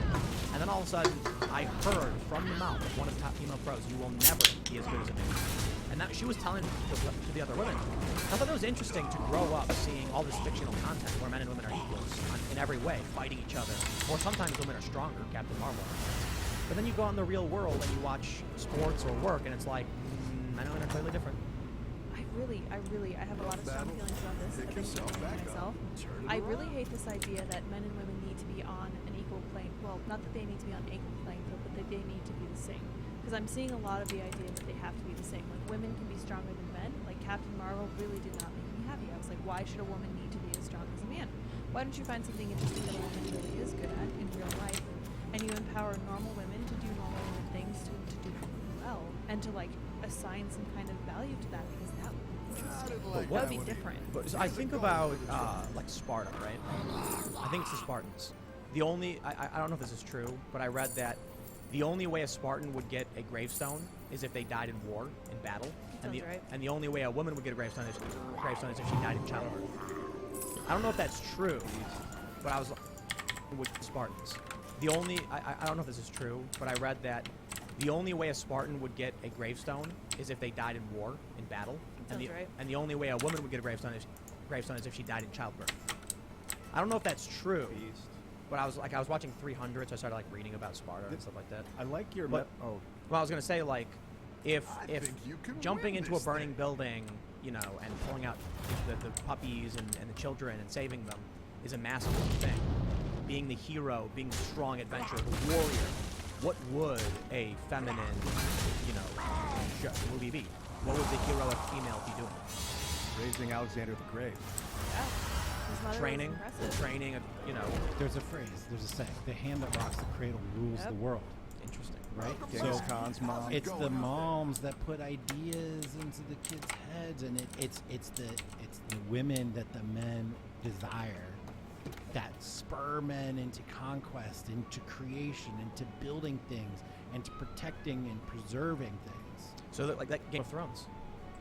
And then all of a sudden, I heard from the mouth of one of the top female pros, "You will never be as good as a man." And that she was telling to the other women. I thought it was interesting to grow up seeing all this fictional content where men and women are equals in every way, fighting each other, or sometimes women are stronger, Captain Marvel. But then you go out in the real world and you watch sports or work, and it's like, men and women are totally different. I have a lot of strong feelings about this. I've been thinking myself. I really hate this idea that men and women need to be on an equal playing. Well, not that they need to be on an equal playing field, but that they need to be the same. Because I'm seeing a lot of the idea that they have to be the same. Like, women can be stronger than men. Like, Captain Marvel really did not make me happy. I was like, why should a woman need to be as strong as a man? Why don't you find something interesting that a woman really is good at in real life, and you empower normal women to do normal women things to do well, and to like assign some kind of value to that, because that would be interesting. That would be different. But I think about like Sparta, right? I think it's the Spartans. The only I don't know if this is true, but I read that the only way a Spartan would get a gravestone is if they died in war, in battle. And the only way a woman would get a gravestone is if she died in childbirth. I don't know if that's true, but I was with Spartans. The only I don't know if this is true, but I read that the only way a Spartan would get a gravestone is if they died in war, in battle. And the only way a woman would get a gravestone is if she died in childbirth. I don't know if that's true, but I was watching 300, so I started like reading about Sparta and stuff like that. I like your Well, I was gonna say, like, if jumping into a burning building, and pulling out the puppies and the children and saving them is a masculine thing, being the hero, being the strong adventurer, the warrior, what would a feminine, movie be? What would the heroic female be doing? Raising Alexander the Great. Yeah. Training, There's a phrase, there's a saying, the hand that rocks the cradle rules the world. Interesting. Right? Genghis Khan's mom. It's the moms that put ideas into the kids' heads, and it's the women that the men desire that spur men into conquest, into creation, into building things, and to protecting and preserving things. So like that Game of Thrones,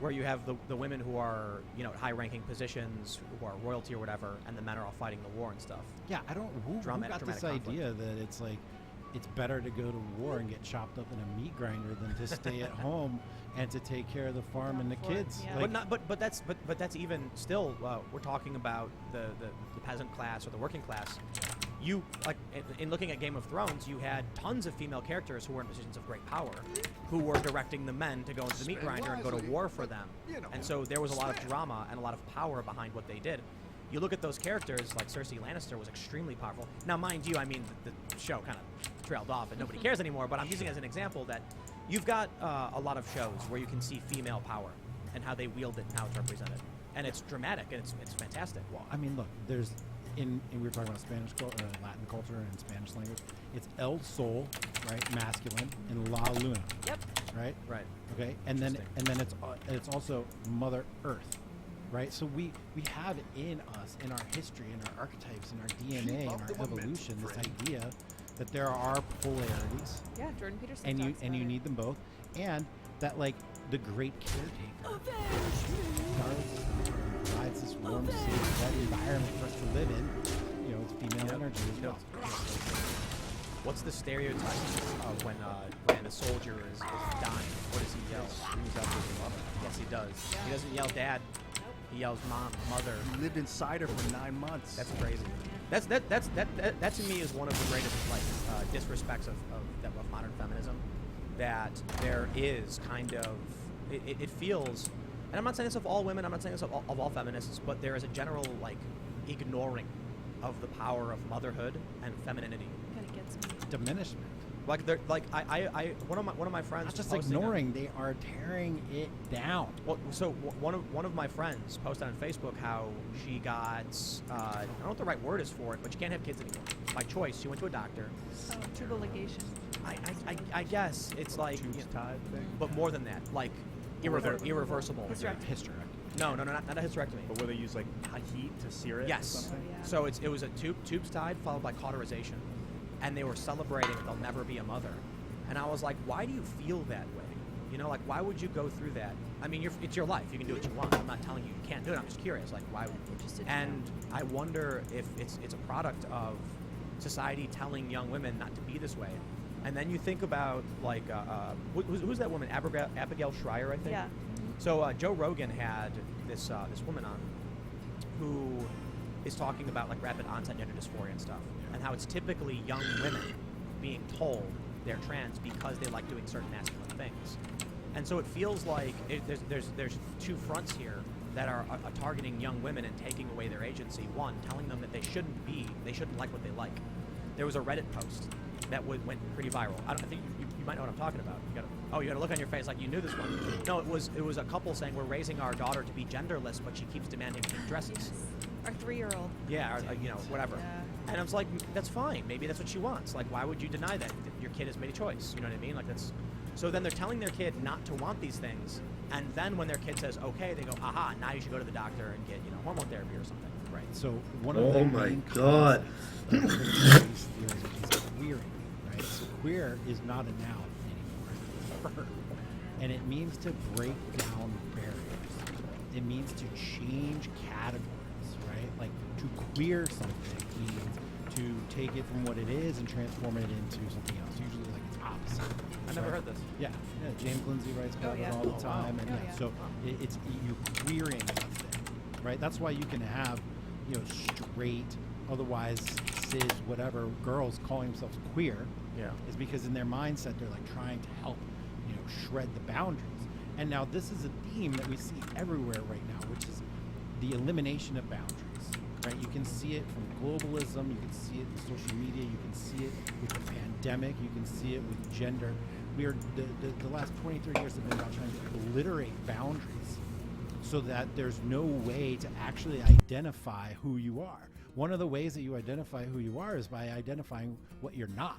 where you have the women who are at high-ranking positions, who are royalty or whatever, and the men are all fighting the war and stuff. Yeah, I don't. Who got this idea that it's like it's better to go to war and get chopped up in a meat grinder than to stay at home and to take care of the farm and the kids? Yeah. Like, But that's even still we're talking about the peasant class or the working class. You in looking at Game of Thrones, you had tons of female characters who were in positions of great power, who were directing the men to go into the meat grinder and go to war for them. And so there was a lot of drama and a lot of power behind what they did. You look at those characters, like Cersei Lannister was extremely powerful. Now, mind you, I mean, the show kind of trailed off and nobody cares anymore, but I'm using it as an example that you've got a lot of shows where you can see female power and how they wield it and how it's represented. And it's dramatic and it's fantastic. well, I mean, look, there's we were talking about Spanish, Latin culture and Spanish language. It's El Sol, right, masculine, and La Luna. Yep. Right. Right. Okay. And then it's also Mother Earth. Right, so we have in us, in our history, in our archetypes, in our DNA, in our evolution, this idea that there are polarities. Yeah, Jordan Peterson. And talks about you it. need them both, and that like the great caretaker provides this warm, safe, wet environment for us to live in. It's female energy as well. What's the stereotype of when a soldier is dying? What does he yell? Screams out to his mother. Yes, he does. Yeah. He doesn't yell dad. He yells mom, mother. He lived inside her for 9 months. That's crazy. That to me is one of the greatest disrespects of modern feminism. That there is kind of it feels and I'm not saying this of all women, I'm not saying this of all feminists, but there is a general like ignoring of the power of motherhood and femininity. Kind of gets me. Diminishment. Like they're like one of my friends Not was just posting ignoring, they are tearing it down. Well, so one of my friends posted on Facebook how she got I don't know what the right word is for it, but she can't have kids anymore by choice. She went to a doctor. Oh, tubal ligation. I guess it's like Tubes tied thing. but more than that, like irreversible. Hysterectomy. No, not a hysterectomy. But where they use like heat to sear it or Yes. something? Oh, yeah. So it was a tubes tied followed by cauterization, and they were celebrating that they'll never be a mother. And I was like, why do you feel that way? You know, like why would you go through that? I mean, it's your life. You can do what you want. I'm not telling you you can't do it. I'm just curious, like why? Interested to And know. I wonder if it's a product of society telling young women not to be this way. And then you think about like who's that woman? Abigail Schreier, I think. Yeah. So Joe Rogan had this woman on who is talking about like rapid onset gender dysphoria and stuff, and how it's typically young women being told they're trans because they like doing certain masculine things. And so it feels like there's two fronts here that are targeting young women and taking away their agency. One, telling them that they shouldn't like what they like. There was a Reddit post that went pretty viral. I think you might know what I'm talking about. You got a look on your face like you knew this one. No, it was a couple saying we're raising our daughter to be genderless, but she keeps demanding pink dresses. Yes. Our 3-year-old. Yeah, or, whatever. Yeah. And I was like, that's fine. Maybe that's what she wants. Like, why would you deny that? Your kid has made a choice. You know what I mean? Like that's. So then they're telling their kid not to want these things, and then when their kid says okay, they go, aha, now you should go to the doctor and get hormone therapy or something. Right. So one of the Oh my main God. concepts of these theories is queering, right? So queer is not a noun anymore, it's a verb. And it means to break down barriers. It means to change categories, right? Like to queer something means to take it from what it is and transform it into something else, usually like its opposite. I never heard this. Yeah, James Lindsay writes about yeah. it all the Oh, wow. time, and Oh, yeah, yeah. so it's you queering something, right? That's why you can have, straight, otherwise cis, whatever girls calling themselves queer, Yeah. is because in their mindset they're like trying to help, shred the boundaries. And now this is a theme that we see everywhere right now, which is the elimination of boundaries, right? You can see it from globalism, you can see it in social media, you can see it with the pandemic, you can see it with gender. We are the last 20, 30 years have been about trying to obliterate boundaries so that there's no way to actually identify who you are. One of the ways that you identify who you are is by identifying what you're not.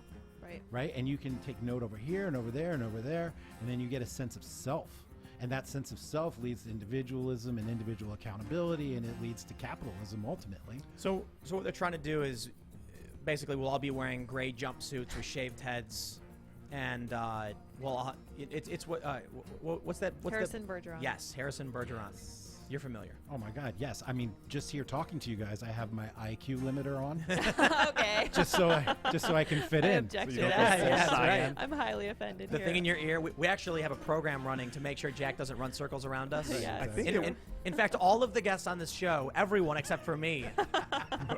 Right? And you can take note over here and over there and over there, and then you get a sense of self. And that sense of self leads to individualism and individual accountability, and it leads to capitalism ultimately. So what they're trying to do is basically we'll all be wearing gray jumpsuits with shaved heads, and it's what's that? Harrison Bergeron. Yes, Harrison Bergeron. You're familiar. Oh my God, yes. I mean, just here talking to you guys, I have my IQ limiter on, Okay. just so I can fit I in. object So to you don't that. get full that's right. cyan. I'm highly offended The here. thing in your ear. We actually have a program running to make sure Jack doesn't run circles around us. Yes. I think In fact, all of the guests on this show, everyone except for me,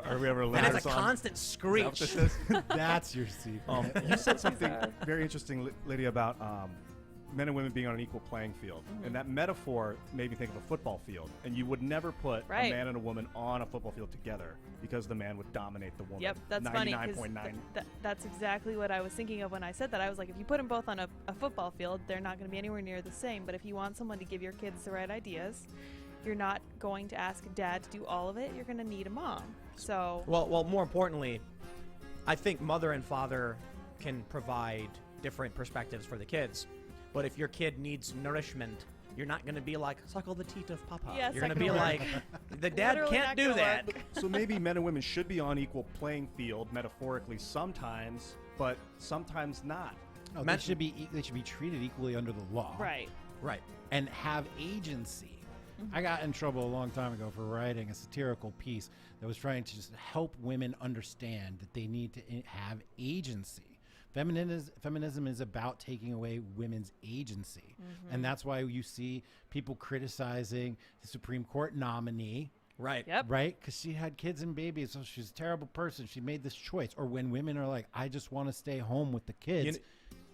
Are we ever and allowed it's a on? constant Is that screech. what this is? That's your secret. You said something very interesting, Lydia, about men and women being on an equal playing field. And that metaphor made me think of a football field. And you would never put Right. a man and a woman on a football field together because the man would dominate the woman. Yep, that's funny because 99.9. that's exactly what I was thinking of when I said that. I was like, if you put them both on a football field, they're not going to be anywhere near the same. But if you want someone to give your kids the right ideas, you're not going to ask dad to do all of it. You're going to need a mom. So Well, more importantly, I think mother and father can provide different perspectives for the kids. But if your kid needs nourishment, you're not going to be like, suckle the teat of papa. Yeah, you're going to suckle be the- like, the dad Literally can't not do gonna that. work. So maybe men and women should be on equal playing field, metaphorically sometimes, but sometimes not. No, Men- they should be treated equally under the law. right. Right. And have agency. I got in trouble a long time ago for writing a satirical piece that was trying to just help women understand that they need to have agency. Feminism is about taking away women's agency. And that's why you see people criticizing the Supreme Court nominee, Right. Yep. right? Because she had kids and babies, so she's a terrible person. She made this choice. Or when women are like, I just want to stay home with the kids.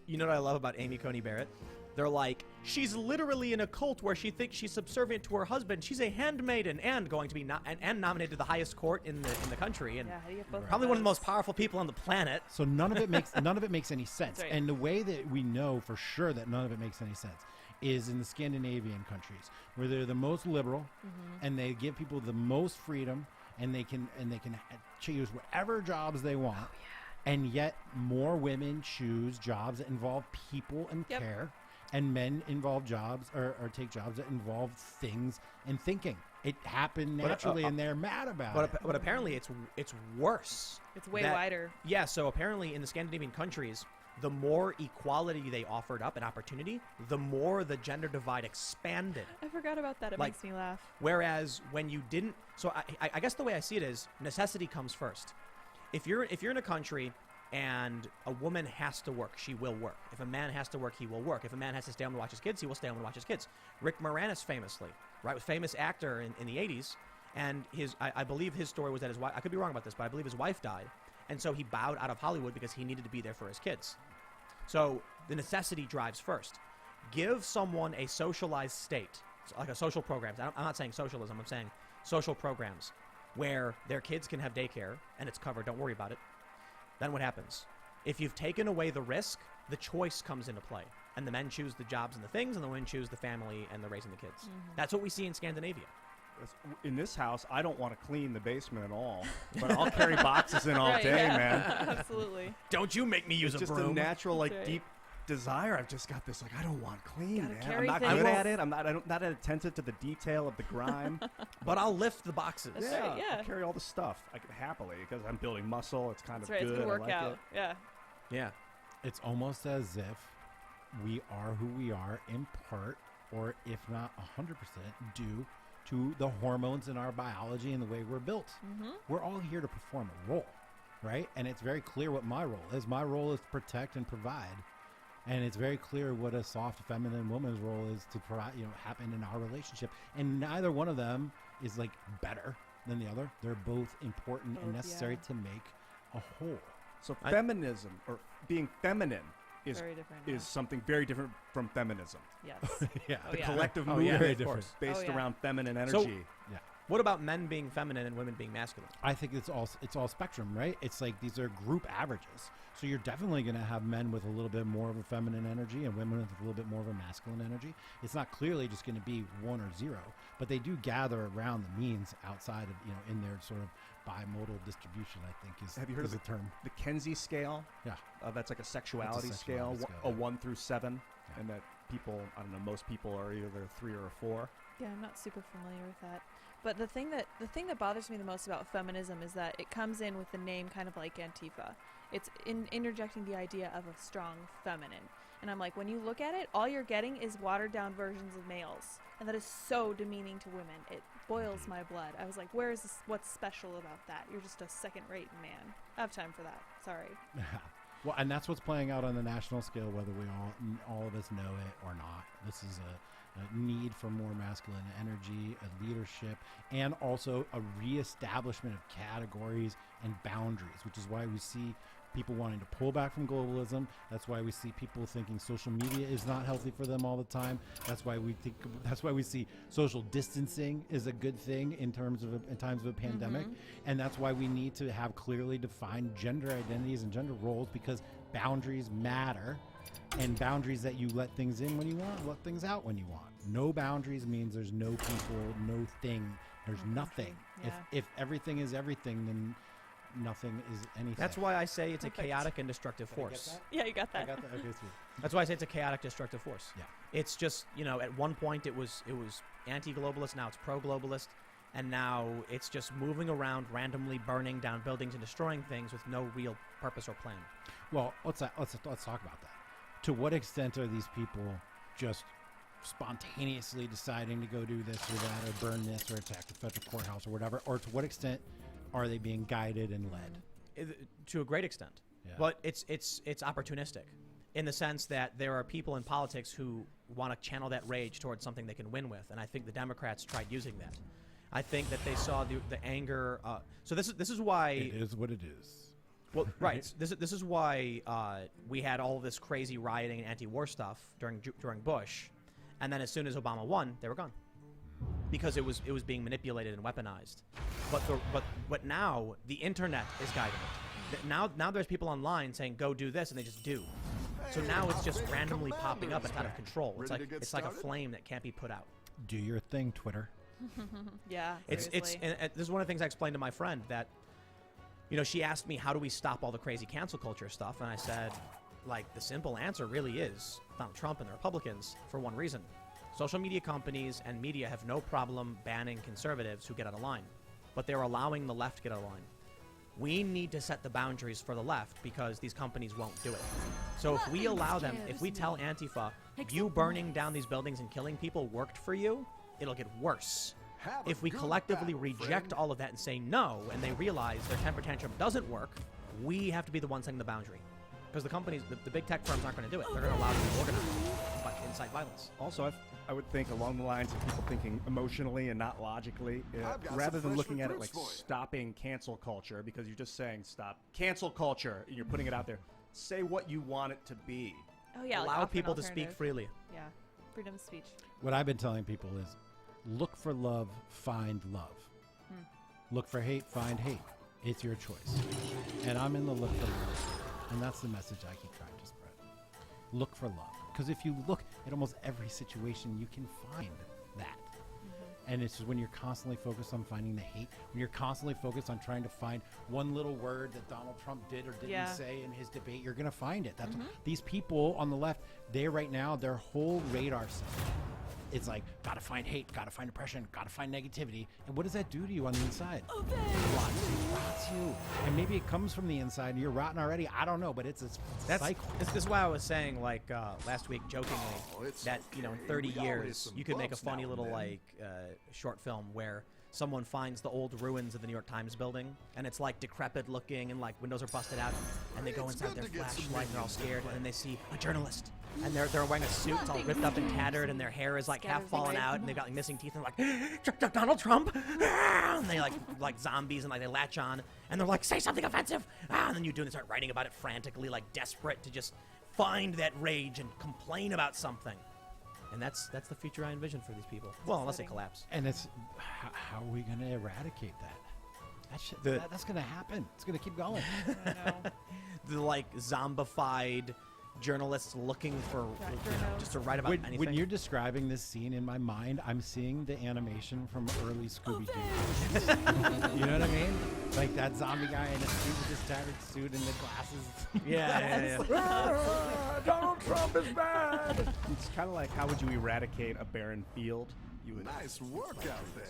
You know what I love about Amy Coney Barrett? They're like, She's literally in a cult where she thinks she's subservient to her husband. She's a handmaiden and going to be and nominated to the highest court in the country, and Yeah, how do you get both of probably one of the those? most powerful people on the planet. So none of it makes any sense. That's right. And the way that we know for sure that none of it makes any sense is in the Scandinavian countries, where they're the most liberal, and they give people the most freedom, and they can choose whatever jobs they want, and yet more women choose jobs that involve people and Yep. care, and men involve jobs or take jobs that involve things and thinking. It happened naturally, and they're mad about it. But apparently it's worse. It's way wider. Yeah, so apparently in the Scandinavian countries, the more equality they offered up and opportunity, the more the gender divide expanded. I forgot about that. It Like- makes me laugh. Whereas when you didn't, so I guess the way I see it is necessity comes first. If you're in a country and a woman has to work, she will work. If a man has to work, he will work. If a man has to stay home and watch his kids, he will stay home and watch his kids. Rick Moranis famously, right, was a famous actor in the 80s, and I believe his story was that his wife, I could be wrong about this, but I believe his wife died, and so he bowed out of Hollywood because he needed to be there for his kids. So the necessity drives first. Give someone a socialized state, like a social programs. I'm not saying socialism, I'm saying social programs where their kids can have daycare and it's covered, don't worry about it. Then what happens? If you've taken away the risk, the choice comes into play. And the men choose the jobs and the things, and the women choose the family and the raising the kids. That's what we see in Scandinavia. In this house, I don't want to clean the basement at all, but I'll carry boxes in all Right, day, yeah. man. Absolutely. Don't you make me use It's a just broom. a natural, That's right. deep desire. I've just got this, like, I don't want clean, Gotta man. carry I'm not things. good at it. I'm not attentive to the detail of the grime. But I'll lift the boxes. That's right, yeah. I'll carry all the stuff. I can happily, because I'm building muscle. It's kind That's of right. good. It's a good I like workout. it. Yeah. Yeah. It's almost as if we are who we are in part, or if not 100%, due to the hormones in our biology and the way we're built. We're all here to perform a role, right? And it's very clear what my role is. My role is to protect and provide. And it's very clear what a soft feminine woman's role is to provide, happen in our relationship. And neither one of them is like better than the other. They're both important and Both, necessary yeah. to make a whole. So feminism, or being feminine, is Very different. is something very different from feminism. Yes. Yeah. Oh, The yeah. collective Oh, movement, yeah, Very of different. course. based Oh, yeah. around feminine So- energy. Yeah. What about men being feminine and women being masculine? I think it's all spectrum, right? It's like these are group averages. So you're definitely going to have men with a little bit more of a feminine energy and women with a little bit more of a masculine energy. It's not clearly just going to be 1 or 0, but they do gather around the means outside of, in their sort of bimodal distribution, I think is, Have you heard is of the term. The Kenzie scale? Yeah. That's like a sexuality, sexuality scale, a yeah. 1 through 7, Yeah. and that people, I don't know, most people are either a 3 or a 4. Yeah, I'm not super familiar with that. But the thing that bothers me the most about feminism is that it comes in with the name kind of like Antifa. It's interjecting the idea of a strong feminine. And I'm like, when you look at it, all you're getting is watered down versions of males. And that is so demeaning to women. It boils my blood. I was like, what's special about that? You're just a second-rate man. I have time for that. Sorry. Well, and that's what's playing out on the national scale, whether we all of us know it or not. This is a need for more masculine energy, a leadership, and also a reestablishment of categories and boundaries, which is why we see people wanting to pull back from globalism. That's why we see people thinking social media is not healthy for them all the time. That's why we see social distancing is a good thing in times of a pandemic. And that's why we need to have clearly defined gender identities and gender roles, because boundaries matter, and boundaries that you let things in when you want, let things out when you want. No boundaries means there's no people, no thing, there's nothing. Yeah. If everything is everything, then nothing is anything. That's why I say it's a Perfect. chaotic and destructive Did I get force. that? Yeah, you got I that. got that. Okay, sweet. That's why I say it's a chaotic, destructive force. Yeah. It's just, at one point it was anti-globalist, now it's pro-globalist, and now it's just moving around, randomly burning down buildings and destroying things with no real purpose or plan. Well, let's talk about that. To what extent are these people just spontaneously deciding to go do this or that, or burn this, or attack the federal courthouse or whatever? Or to what extent are they being guided and led? To a great extent. Yeah. But it's opportunistic in the sense that there are people in politics who want to channel that rage towards something they can win with, and I think the Democrats tried using that. I think that they saw the anger. So this is why It is what it is. Well, right. This is why we had all this crazy rioting and anti-war stuff during Bush, And then as soon as Obama won, they were gone. Because it was being manipulated and weaponized. But now the internet is guiding it. Now there's people online saying go do this, and they just do. So now it's just randomly popping up. It's out of control. It's like a flame that can't be put out. Do your thing, Twitter. Yeah, It's seriously. and this is one of the things I explained to my friend that, you know, she asked me how do we stop all the crazy cancel culture stuff, and I said, like, the simple answer really is Donald Trump and the Republicans for one reason. Social media companies and media have no problem banning conservatives who get out of line, but they're allowing the left to get out of line. We need to set the boundaries for the left because these companies won't do it. So if we allow them, if we tell Antifa, you burning down these buildings and killing people worked for you, it'll get worse. If we collectively reject all of that and say no, and they realize their temper tantrum doesn't work, we have to be the ones setting the boundary. Because the companies, the big tech firms aren't going to do it. They're going to allow them to organize but incite violence. Also, I would think along the lines of people thinking emotionally and not logically, rather than looking at it like stopping cancel culture, because you're just saying stop cancel culture, and you're putting it out there. Say what you want it to be. Oh yeah, Allow like people to speak freely. Yeah, freedom of speech. What I've been telling people is, look for love, find love. Look for hate, find hate. It's your choice. And I'm in the look for love. And that's the message I keep trying to spread. Look for love. Because if you look at almost every situation, you can find that. And it's just when you're constantly focused on finding the hate, when you're constantly focused on trying to find one little word that Donald Trump did or didn't say in his debate, you're going to find it. That's these people on the left, they right now, their whole radar set, it's like, gotta find hate, gotta find oppression, gotta find negativity. And what does that do to you on the inside? Rots you. And maybe it comes from the inside and you're rotten already. I don't know, but it's a cycle. This is why I was saying, like, last week jokingly, that, you know, in 30 years, you could make a funny little, like, short film where someone finds the old ruins of the New York Times building, and it's, like, decrepit looking, and, like, windows are busted out, and they go inside their flashlight, and they're all scared, and then they see a journalist. And they're wearing a suit, it's all ripped up and tattered, and their hair is like half fallen out, and they've got like missing teeth, and they're like, Donald Trump, and they like zombies, and like they latch on, and they're like, say something offensive, and then you do, and they start writing about it frantically, like desperate to just find that rage and complain about something. And that's the future I envision for these people. Well, unless they collapse. And it's, how are we going to eradicate that? That's going to happen. It's going to keep going. I know. The like zombified journalists looking for, just to write about anything. When you're describing this scene in my mind, I'm seeing the animation from early Scooby-Doo. You know what I mean? Like that zombie guy in a suit with his tattered suit and the glasses. Yeah. Donald Trump is bad. It's kind of like, how would you eradicate a barren field? You would. Nice work out there.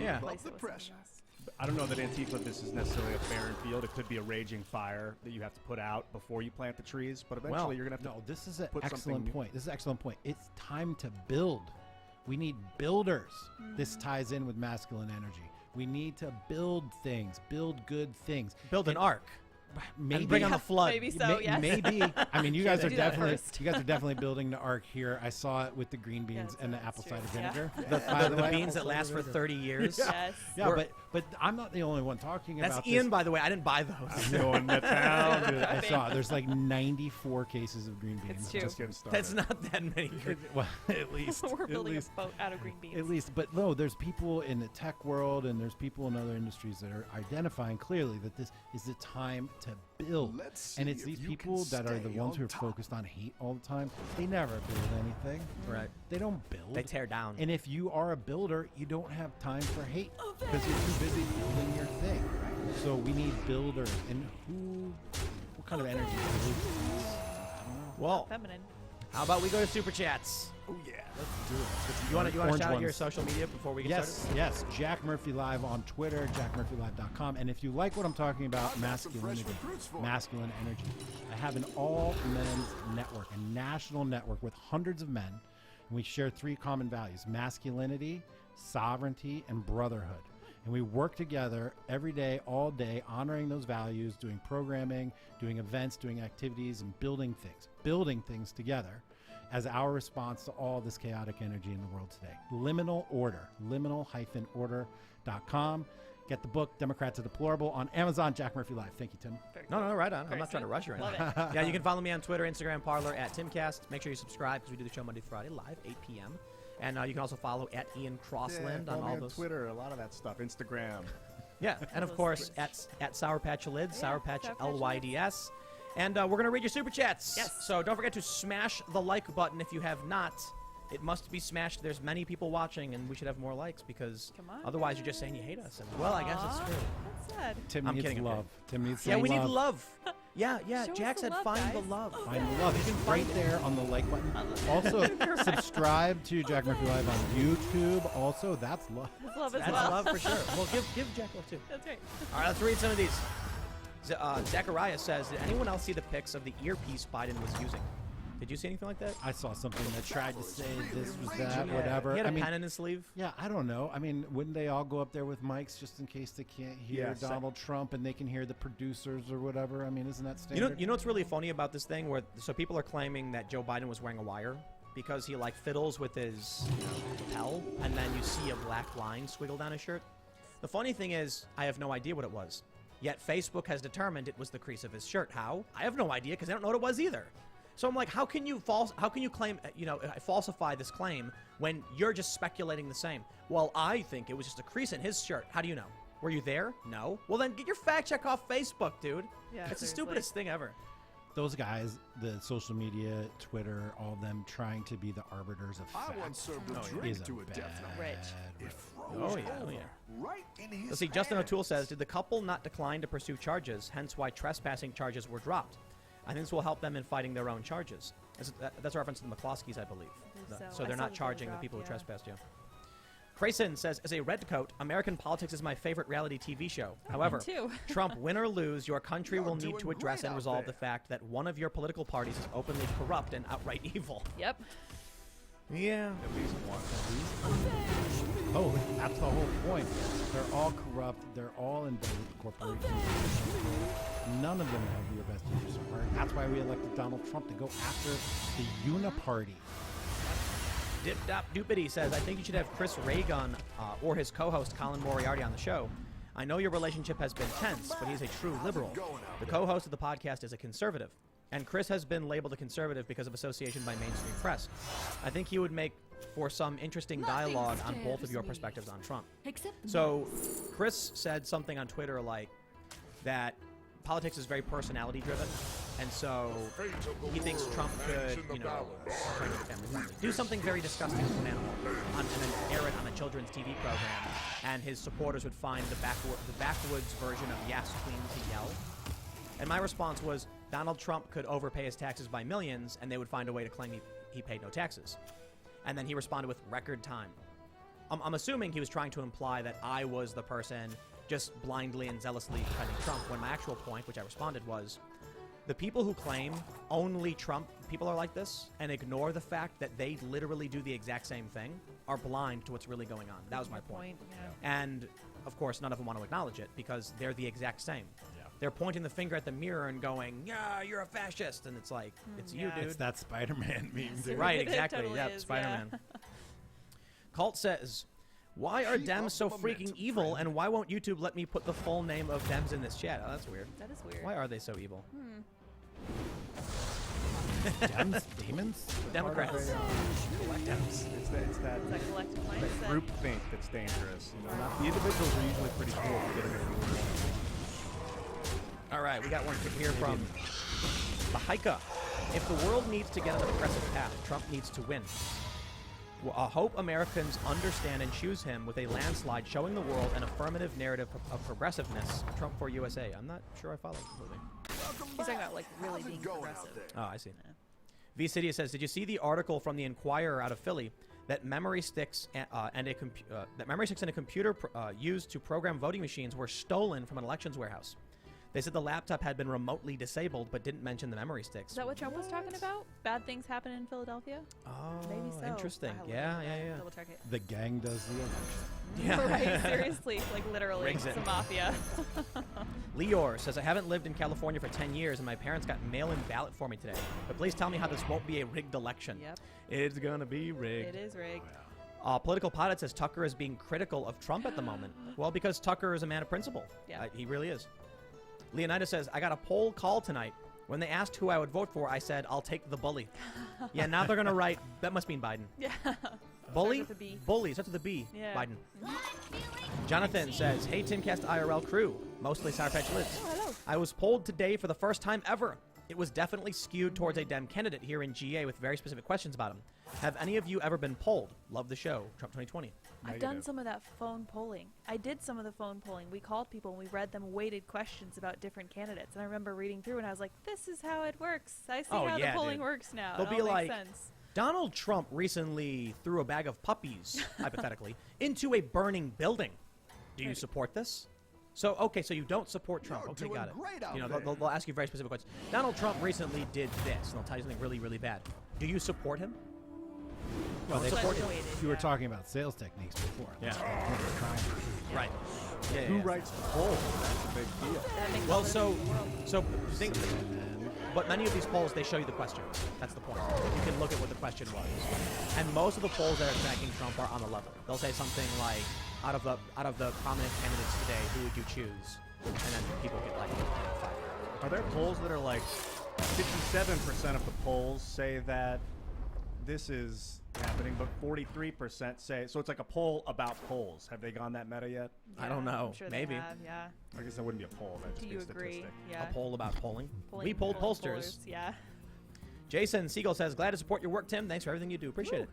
Yeah. Keep up the pressure. I don't know that Antifa, this is necessarily a barren field. It could be a raging fire that you have to put out before you plant the trees, but eventually you're going to have to this is an put excellent point. This is an excellent point. It's time to build. We need builders. This ties in with masculine energy. We need to build things, build good things. Build an ark. Maybe And bring on the flood. Maybe so, yes. Maybe. I mean, you guys are Do that definitely first. you guys are definitely building the ark here. I saw it with the green beans and the apple true. cider Yeah. vinegar. The By way, beans that last for 30 years. Yes. Yeah, We're- but I'm not the only one talking That's about Ian, this. by the way. I didn't buy those. I'm going to town. Dude. I saw there's like 94 cases of green beans. It's true. Just getting started. That's not that many. Well, at least We're at building least, a boat out of green beans. At least, but no, there's people in the tech world and there's people in other industries that are identifying clearly that this is the time to build. Let's see And it's if these you people can that are the stay ones on who are top. focused on hate all the time. They never build anything. Right. They don't build. They tear down. And if you are a builder, you don't have time for hate because you're too busy building your thing. So we need builders. And what kind of energy do we need? Well, Feminine. how about we go to Super Chats? Oh, yeah. Let's do it. You want to Orange shout out your ones. social media before we get Yes, started? yes. Jack Murphy Live on Twitter, jackmurphylive.com. And if you like what I'm talking about, I've got some fresh masculinity, recruits for you. masculine energy, I have an all-men's network, a national network with hundreds of men. And we share 3 common values: masculinity, sovereignty, and brotherhood. And we work together every day, all day, honoring those values, doing programming, doing events, doing activities, and building things together as our response to all this chaotic energy in the world today. Liminal Order, liminal-order.com. Get the book, Democrats Are Deplorable, on Amazon. Jack Murphy Live. Thank you, Tim. No, right on. I'm not trying to rush you or anything. Love it. Yeah, you can follow me on Twitter, Instagram, Parler, at TimCast. Make sure you subscribe because we do the show Monday through Friday live, 8 p.m. And you can also follow at Ian Crossland on all those. Twitter, a lot of that stuff. Instagram. Yeah, and of course at Sour Patch Lids, Sour Patch LYDS. And we're going to read your Super Chats. Yes. So don't forget to smash the like button if you have not. It must be smashed. There's many people watching, and we should have more likes because otherwise you're just saying you hate us. And, well, I guess it's true. That's sad. Tim I'm needs kidding, I'm love. Tim needs Yeah, some we love. need love. Yeah. Show us Jack the said love, find the guys. love. Find the love. It's right there on the like button. Also, subscribe to Jack Murphy Live on YouTube. Also, that's love. That's love as That's well. love for sure. Well, give Jack love too. That's right. All right, let's read some of these. Zachariah says, did anyone else see the pics of the earpiece Biden was using? Did you see anything like that? I saw something that tried to say this was that, whatever. He had a I mean, pen in his sleeve. yeah, I don't know. I mean, wouldn't they all go up there with mics just in case they can't hear Yes. Donald Trump and they can hear the producers or whatever? I mean, isn't that standard? You know what's really funny about this thing? So people are claiming that Joe Biden was wearing a wire because he like fiddles with his lapel, and then you see a black line squiggle down his shirt. The funny thing is, I have no idea what it was. Yet Facebook has determined it was the crease of his shirt. How? I have no idea because I don't know what it was either. So I'm like, how can you claim, falsify this claim when you're just speculating the same? Well, I think it was just a crease in his shirt. How do you know? Were you there? No. Well, then get your fact check off Facebook, dude. Yeah, it's the seriously. stupidest thing ever. Those guys, the social media, Twitter, all of them trying to be the arbiters of I fact. once served a is drink to a death bad note. Rich. It froze Oh, yeah. over, Oh, yeah. right in his Let's see, Justin hands. O'Toole says, did the couple not decline to pursue charges, hence why trespassing charges were dropped? I think this will help them in fighting their own charges. That's a reference to the McCloskeys, I believe. So. They're I saw not that charging they the were people who dropped, trespassed, yeah. Crayson says, as a redcoat, American politics is my favorite reality TV show. However, too. Trump, win or lose, your country You're will need doing to address great and out resolve there. the fact that one of your political parties is openly corrupt and outright evil. Yep. Yeah. At least one. Oh, that's the whole point. They're all corrupt. They're all in bed with corporations. None of them have your best interests at heart. That's why we elected Donald Trump to go after the Uniparty. Dip Dop Doopity says, I think you should have Chris Reagan or his co-host Colin Moriarty on the show. I know your relationship has been tense, but he's a true liberal. The co-host of the podcast is a conservative, and Chris has been labeled a conservative because of association by mainstream press. I think he would make for some interesting dialogue on both of your perspectives on Trump. So Chris said something on Twitter like that politics is very personality driven, and so he thinks Trump could, do something very disgusting to an animal and then air it on a children's TV program, and his supporters would find the backwoods version of Yes Queen to yell. And my response was, Donald Trump could overpay his taxes by millions, and they would find a way to claim he paid no taxes. And then he responded with record time. I'm assuming he was trying to imply that I was the person just blindly and zealously defending Trump, when my actual point, which I responded, was the people who claim only Trump people are like this and ignore the fact that they literally do the exact same thing are blind to what's really going on. That was my point. Yeah. And, of course, none of them want to acknowledge it because they're the exact same. Yeah. They're pointing the finger at the mirror and going, yeah, you're a fascist. And it's like, it's you, yeah. dude. It's that Spider-Man meme, dude. Right, It exactly. totally Yep, is, Spider-Man. yeah. Cult says, why are Keep Dems up so the freaking momentum, evil, friend. and why won't YouTube let me put the full name of Dems in this chat? Oh, that's weird. That is weird. Why are they so evil? Dems? Demons? Democrats. It's that It's that collective mindset. group think that's dangerous. The individuals are usually pretty cool. If you get them in a group. All right, we got one here from Lahaika. If the world needs to get on a progressive path, Trump needs to win. I hope Americans understand and choose him with a landslide, showing the world an affirmative narrative of progressiveness. Trump for USA. I'm not sure I follow completely. He's talking about like really being progressive. Oh, I see. V City says, did you see the article from the Inquirer out of Philly that memory sticks and a computer used to program voting machines were stolen from an elections warehouse? They said the laptop had been remotely disabled, but didn't mention the memory sticks. Is that what Trump was talking about? Bad things happen in Philadelphia? Oh, Maybe so. interesting. I'll Yeah. Double check it. The gang does the election. Yeah. Right, seriously. Like literally. Rigs It's it. a mafia. Leor says, I haven't lived in California for 10 years, and my parents got mail-in ballot for me today. But please tell me how this won't be a rigged election. Yep. It's gonna be rigged. It is rigged. Political Pilot says Tucker is being critical of Trump at the moment. Well, because Tucker is a man of principle. Yeah. He really is. Leonidas says, I got a poll call tonight. When they asked who I would vote for, I said, I'll take the bully. Yeah, now they're going to write, that must mean Biden. Yeah. Bully? Starts with a B. Bully. Starts with a B. Yeah. Biden. Jonathan says, hey, Timcast IRL crew. Mostly Sour Patch Lids. Oh, hello. I was polled today for the first time ever. It was definitely skewed towards a Dem candidate here in GA with very specific questions about him. Have any of you ever been polled? Love the show. Trump 2020. I've done some of that phone polling. I did some of the phone polling. We called people and we read them weighted questions about different candidates. And I remember reading through and I was like, this is how it works. I see Oh, how yeah, the polling dude. works now. They'll It be all like, makes sense. Donald Trump recently threw a bag of puppies, hypothetically, into a burning building. Do you support this? So, okay, so you don't support Trump. You're Okay, doing got it. great out You know, there. they'll ask you very specific questions. Donald Trump recently did this, and they'll tell you something really, really bad. Do you support him? Well, they Support support weighted, you were yeah. talking about sales techniques before. Yeah. That's what we're trying to do. Right. Yeah, Who yeah. writes the poll? That's a big deal. That makes Well, all the so difference in the world. so think. But many of these polls, they show you the questions. That's the point. You can look at what the question was. And most of the polls that are tracking Trump are on the level. They'll say something like, out of the prominent candidates today, who would you choose? And then people get like 5. Are there polls that are like 57% of the polls say that this is happening, but 43% say, so it's like a poll about polls. Have they gone that meta yet? I don't know. I'm sure Maybe. They have, yeah. I guess that wouldn't be a poll. That'd just Do be a you agree? statistic. Yeah. A poll about polling. Polling- We polled polling pollsters. pollers, yeah. Jason Siegel says, glad to support your work, Tim. Thanks for everything you do. Appreciate it.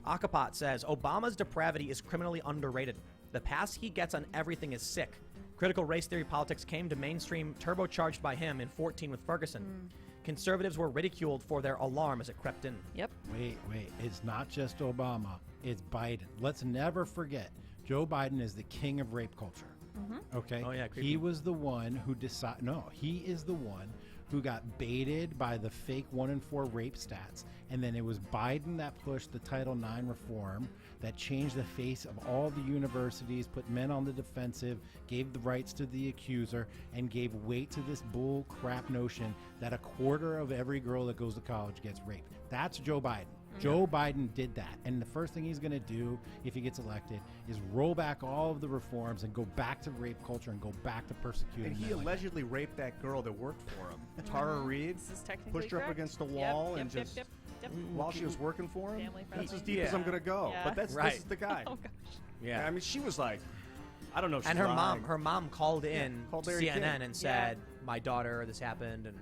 Akapot says, Obama's depravity is criminally underrated. The pass he gets on everything is sick. Critical race theory politics came to mainstream turbocharged by him in 14 with Ferguson. Conservatives were ridiculed for their alarm as it crept in. Yep. Wait. It's not just Obama. It's Biden. Let's never forget, Joe Biden is the king of rape culture. Okay? Oh, yeah, creepy. He was the one who decided. No, he is the one who got baited by the fake 1 in 4 rape stats. And then it was Biden that pushed the Title IX reform that changed the face of all the universities, put men on the defensive, gave the rights to the accuser, and gave weight to this bull crap notion that a quarter of every girl that goes to college gets raped. That's Joe Biden. Joe Biden did that. And the first thing he's going to do if he gets elected is roll back all of the reforms and go back to rape culture and go back to persecuting And he men like that. allegedly raped that girl that worked for him. Tara Reid This is technically pushed her up correct. against a Yep, wall yep, and yep, just yep, yep. while she was working for him. Family That's as friendly. deep as I'm Yeah. gonna go. Yeah. But that's Right. this is the guy. Oh gosh. Yeah. I mean, she was like, I don't know. If And she's her lying. mom called in called to Larry CNN King. and said, my daughter, this happened. And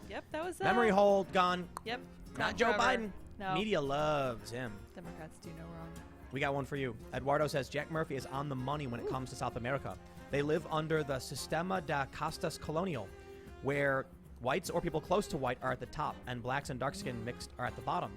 Yep, that was memory hold, gone. Yep. Not gone Joe forever. Biden. No. Media loves him. Democrats do no wrong. We got one for you. Eduardo says Jack Murphy is on the money when it comes to South America. They live under the Sistema da Castas Colonial, where whites or people close to white are at the top, and blacks and dark skin mixed are at the bottom.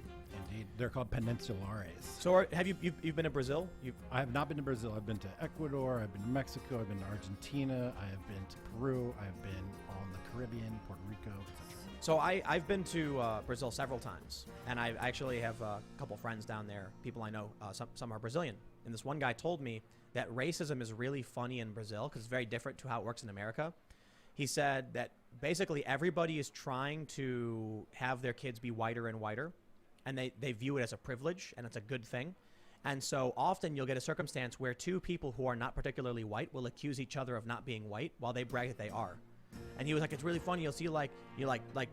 Indeed. They're called peninsulares. So have you've been to Brazil? I have not been to Brazil. I've been to Ecuador. I've been to Mexico. I've been to Argentina. I have been to Peru. I've been on the Caribbean, Puerto Rico, etc. So I've been to Brazil several times, and I actually have a couple friends down there, people I know, some are Brazilian. And this one guy told me that racism is really funny in Brazil because it's very different to how it works in America. He said that basically everybody is trying to have their kids be whiter and whiter, and they view it as a privilege, and it's a good thing. And so often you'll get a circumstance where two people who are not particularly white will accuse each other of not being white while they brag that they are. And he was like, it's really funny. You'll see like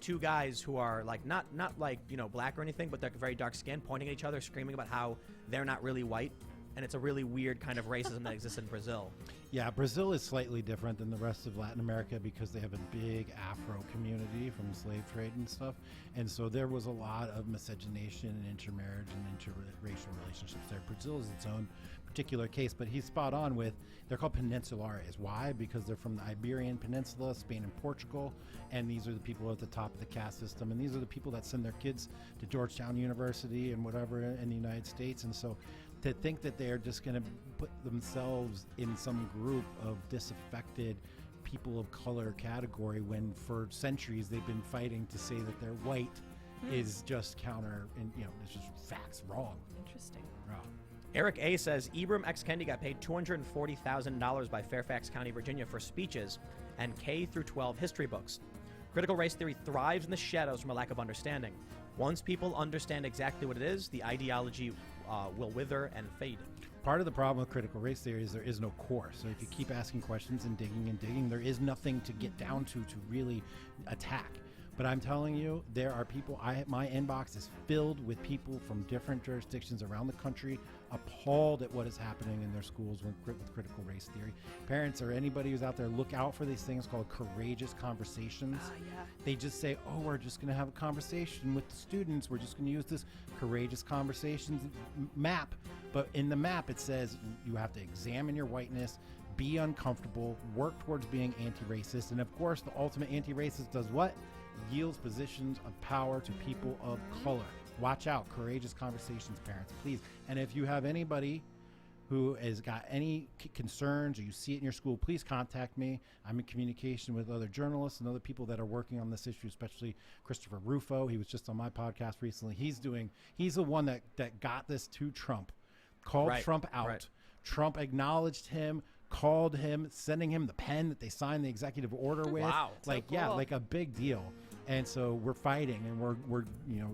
two guys who are like not like, you know, black or anything, but they're very dark skinned, pointing at each other, screaming about how they're not really white. And it's a really weird kind of racism that exists in Brazil. Yeah, Brazil is slightly different than the rest of Latin America because they have a big Afro community from slave trade and stuff. And so there was a lot of miscegenation and intermarriage and interracial relationships there. Brazil is its own particular case, but he's spot on with, they're called peninsulares. Why? Because they're from the Iberian Peninsula, Spain and Portugal, and these are the people at the top of the caste system, and these are the people that send their kids to Georgetown University and whatever in the United States. And so to think that they're just going to put themselves in some group of disaffected people of color category when for centuries they've been fighting to say that they're white is just counter, and you know, it's just facts wrong. Interesting. Wrong. Eric A. says Ibram X. Kendi got paid $240,000 by Fairfax County, Virginia for speeches and K through 12 history books. Critical race theory thrives in the shadows from a lack of understanding. Once people understand exactly what it is, the ideology will wither and fade. Part of the problem with critical race theory is there is no core. So if you keep asking questions and digging, there is nothing to get down to really attack. But I'm telling you, there are people, my inbox is filled with people from different jurisdictions around the country appalled at what is happening in their schools with critical race theory. Parents or anybody who's out there, look out for these things called courageous conversations. They just say, oh, we're just going to have a conversation with the students. We're just going to use this courageous conversations map. But in the map, it says you have to examine your whiteness, be uncomfortable, work towards being anti-racist. And of course, the ultimate anti-racist does what? Yields positions of power to people of color. Watch out. Courageous conversations, parents, please. And if you have anybody who has got any concerns or you see it in your school, please contact me. I'm in communication with other journalists and other people that are working on this issue, especially Christopher Rufo. He was just on my podcast recently. He's the one that got this to Trump, called Trump out. Right. Trump acknowledged him, called him, sending him the pen that they signed the executive order with. Wow. Like, so cool. Like a big deal. And so we're fighting and we're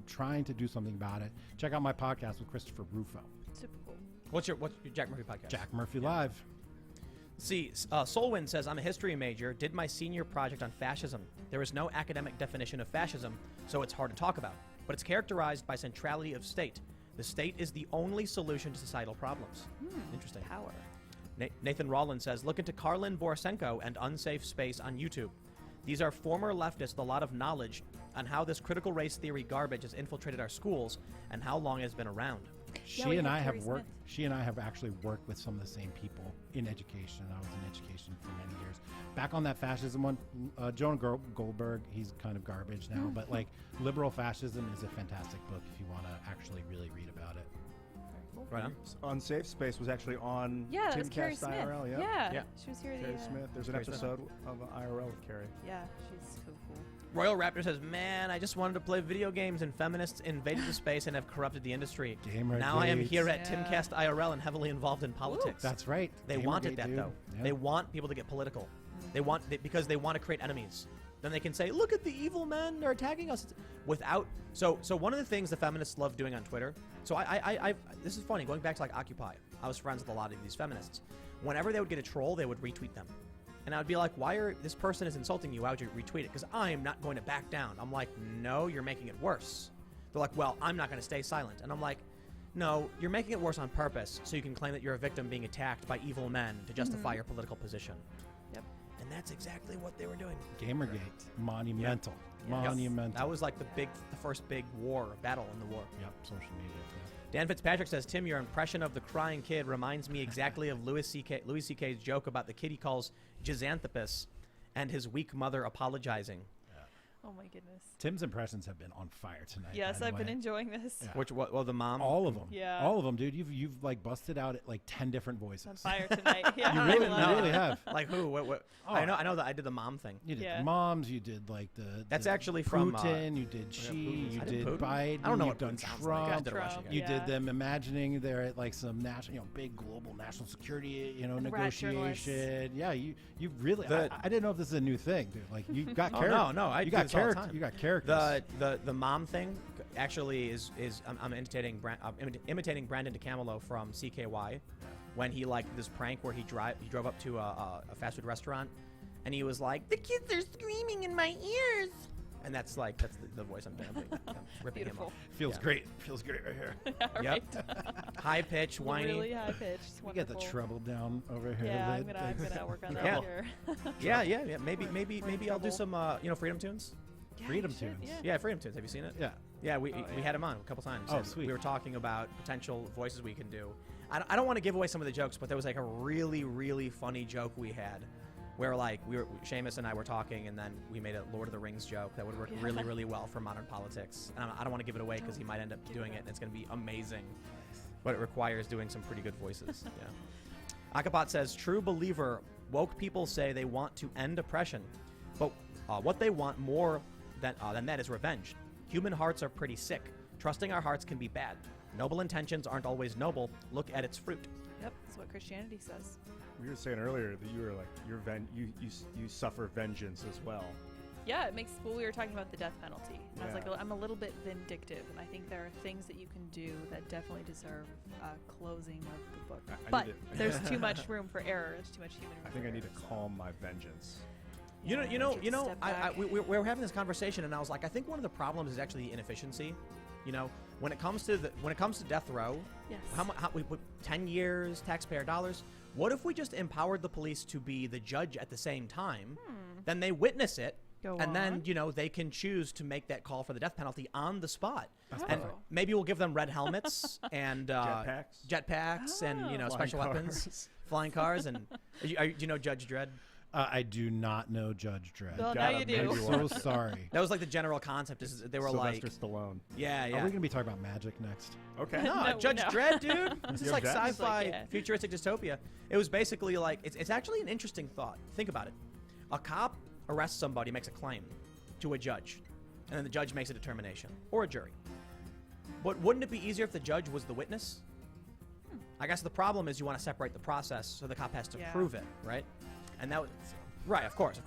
trying to do something about it. Check out my podcast with Christopher Rufo. Super cool. What's your Jack Murphy podcast? Jack Murphy Live. See, Solwyn says, I'm a history major, did my senior project on fascism. There is no academic definition of fascism, so it's hard to talk about. But it's characterized by centrality of state. The state is the only solution to societal problems. Interesting. Power. Nathan Rollins says, look into Karlin Borisenko and Unsafe Space on YouTube. These are former leftists with a lot of knowledge on how this critical race theory garbage has infiltrated our schools and how long it has been around. She and I have actually worked with some of the same people in education. I was in education for many years. Back on that fascism one, Jonah Goldberg, he's kind of garbage now, but like Liberal Fascism is a fantastic book if you want to actually really read about it. Right on. Unsafe Space was actually on that was Carrie Timcast Smith. IRL. Yeah, she was here. Carrie Smith. There's an episode of IRL with Carrie. Yeah, she's so cool. Royal Raptor says, man, I just wanted to play video games and feminists invaded the space and have corrupted the industry. Now I am here at Timcast IRL and heavily involved in politics. That's right. They wanted that, though. Yeah. They want people to get political. Because they want to create enemies. Then they can say, look at the evil men, they're attacking us. So one of the things the feminists love doing on Twitter, so I this is funny, going back to like Occupy, I was friends with a lot of these feminists. Whenever they would get a troll, they would retweet them. And I would be like, this person is insulting you, why would you retweet it? Because I am not going to back down. I'm like, no, you're making it worse. They're like, well, I'm not going to stay silent. And I'm like, no, you're making it worse on purpose so you can claim that you're a victim being attacked by evil men to justify your political position. Yep. And that's exactly what they were doing. Gamergate, monumental. Monumental. That was like the first big battle in the war. Yep, social media. Dan Fitzpatrick says, Tim, your impression of the crying kid reminds me exactly of Louis C.K.'s joke about the kid he calls Jizanthropus and his weak mother apologizing. Oh my goodness. Tim's impressions have been on fire tonight. Yes, I've been enjoying this. Yeah. Well, the mom? All of them. Yeah. All of them, dude. You've like busted out at like 10 different voices. On fire tonight. Yeah. You really have. Like who? What? Oh. I know that I did the mom thing. You did the moms. You did like the. That's actually Putin, from. You did Xi. You did Biden. I don't know You've what done Trump. You did them imagining they're at like some national, big global national security, negotiation. Yeah, you really. I didn't know if this is a new thing, dude. Like you got character. No. You got character. You got characters. The mom thing actually is I'm imitating Brandon DeCamelo from CKY when he liked this prank where he drove up to a fast food restaurant and he was like, the kids are screaming in my ears, and that's the voice I'm doing. I'm ripping him off. Feels great right here. Right. High pitch, whiny. Really high pitch. We get the treble down over here. Yeah, I'm gonna work on that here. Yeah. Maybe I'll do some Freedom Tunes. Freedom Tunes. Yeah, Freedom Tunes. Have you seen it? Yeah. Yeah, we had him on a couple times. Oh, sweet. We were talking about potential voices we can do. I don't want to give away some of the jokes, but there was like a really, really funny joke we had where like Seamus and I were talking and then we made a Lord of the Rings joke that would work really, really well for modern politics. And I don't want to give it away because he might end up doing it and it's going to be amazing. But it requires doing some pretty good voices. Yeah. Akapot says, true believer, woke people say they want to end oppression, but what they want more than that is revenge. Human hearts are pretty sick. Trusting our hearts can be bad. Noble intentions aren't always noble. Look at its fruit. Yep, that's what Christianity says. We were saying earlier that you were like you suffer vengeance as well. Yeah, it makes. Well, we were talking about the death penalty. And I was Yeah. like, I'm a little bit vindictive, and I think there are things that you can do that definitely deserve closing of the book. I But need to- there's too much room for error. There's too much human room. I think for I need error, to so- calm my vengeance. You know, Step back. we were having this conversation, and I was like, I think one of the problems is actually the inefficiency. You know, when it comes to death row, Yes. how we put 10 years, taxpayer dollars. What if we just empowered the police to be the judge at the same time? Then they witness it, Go and then on. they can choose to make that call for the death penalty on the spot. And perfect. maybe we'll give them red helmets and Jetpacks. and Flying special weapons, cars. flying cars, and do you know Judge Dredd? I do not know Judge Dredd. Well, now Gotta you make do. you I'm so sorry. That was like the general concept. Is they were like, Sylvester Stallone. yeah, Are we yeah. going to be talking about magic next? Okay. No, No, Judge no. Dredd, dude. This is Yo, like Judge? sci-fi, It's like, yeah. futuristic dystopia. It was basically like it's actually an interesting thought. Think about it. A cop arrests somebody, makes a claim to a judge, and then the judge makes a determination, or a jury. But wouldn't it be easier if the judge was the witness? I guess the problem is you want to separate the process, so the cop has to Yeah. prove it, right? And that was right, of course.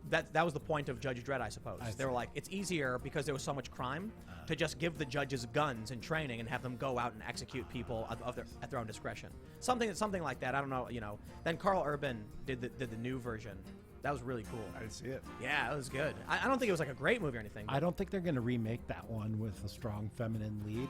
That was the point of Judge Dredd, I suppose. They were like, it's easier because there was so much crime to just give the judges guns and training and have them go out and execute people at their own discretion. Something like that. I don't know. Then Carl Urban did the new version. That was really cool. I didn't see it. Yeah, it was good. I don't think it was like a great movie or anything. I don't think they're going to remake that one with a strong feminine lead.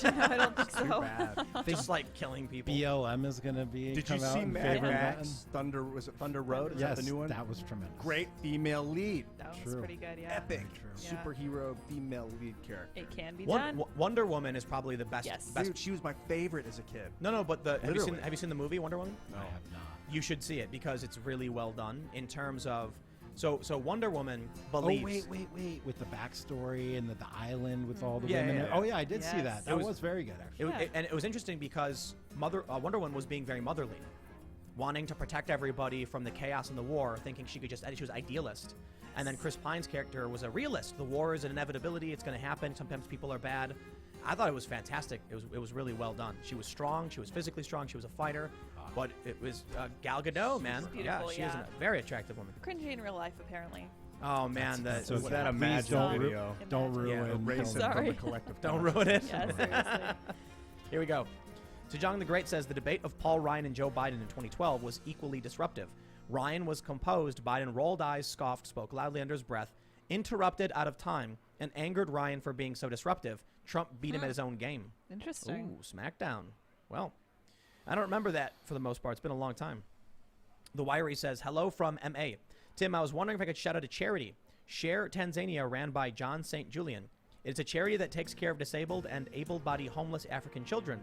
I don't think so. Bad. just like killing people. BLM is going to be Did you come out see in Mad favor of that. Max? Was it Thunder Road? Is Yes, that the new one? that was tremendous. Great female lead. That was True. pretty good. Yeah. Epic. True. Yeah. Superhero female lead character. It can be done. Wonder Woman is probably the best. Yes. best Dude, she was my favorite as a kid. No, but have you Literally. seen the movie Wonder Woman? I have not. You should see it because it's really well done in terms of. So Wonder Woman Oh, believes. wait. With the backstory and the island with all the Yeah, women. yeah, there. yeah. Oh, yeah, I did see Yes. that. It That was- was very good, actually. And it was interesting because Wonder Woman was being very motherly, wanting to protect everybody from the chaos and the war, thinking she was idealist. And then Chris Pine's character was a realist. The war is an inevitability. It's going to happen. Sometimes people are bad. I thought it was fantastic. It was really well done. She was strong. She was physically strong. She was a fighter. But it was Gal Gadot, man. beautiful, she is yeah. a very attractive woman. Cringy in real life, apparently. Oh man, So Was that a please magic don't video? Don't Imagine. ruin. Yeah, Erase it from Sorry. the collective Don't conscious. ruin it. Yeah, seriously. Here we go. Sejong the Great says the debate of Paul Ryan and Joe Biden in 2012 was equally disruptive. Ryan was composed, Biden rolled eyes, scoffed, spoke loudly under his breath, interrupted out of time, and angered Ryan for being so disruptive. Trump beat him at his own game. Interesting. Ooh, SmackDown. Well, I don't remember that for the most part. It's been a long time. The Wiry says, hello from MA. Tim, I was wondering if I could shout out a charity. Share Tanzania, ran by John St. Julian. It's a charity that takes care of disabled and able-bodied homeless African children.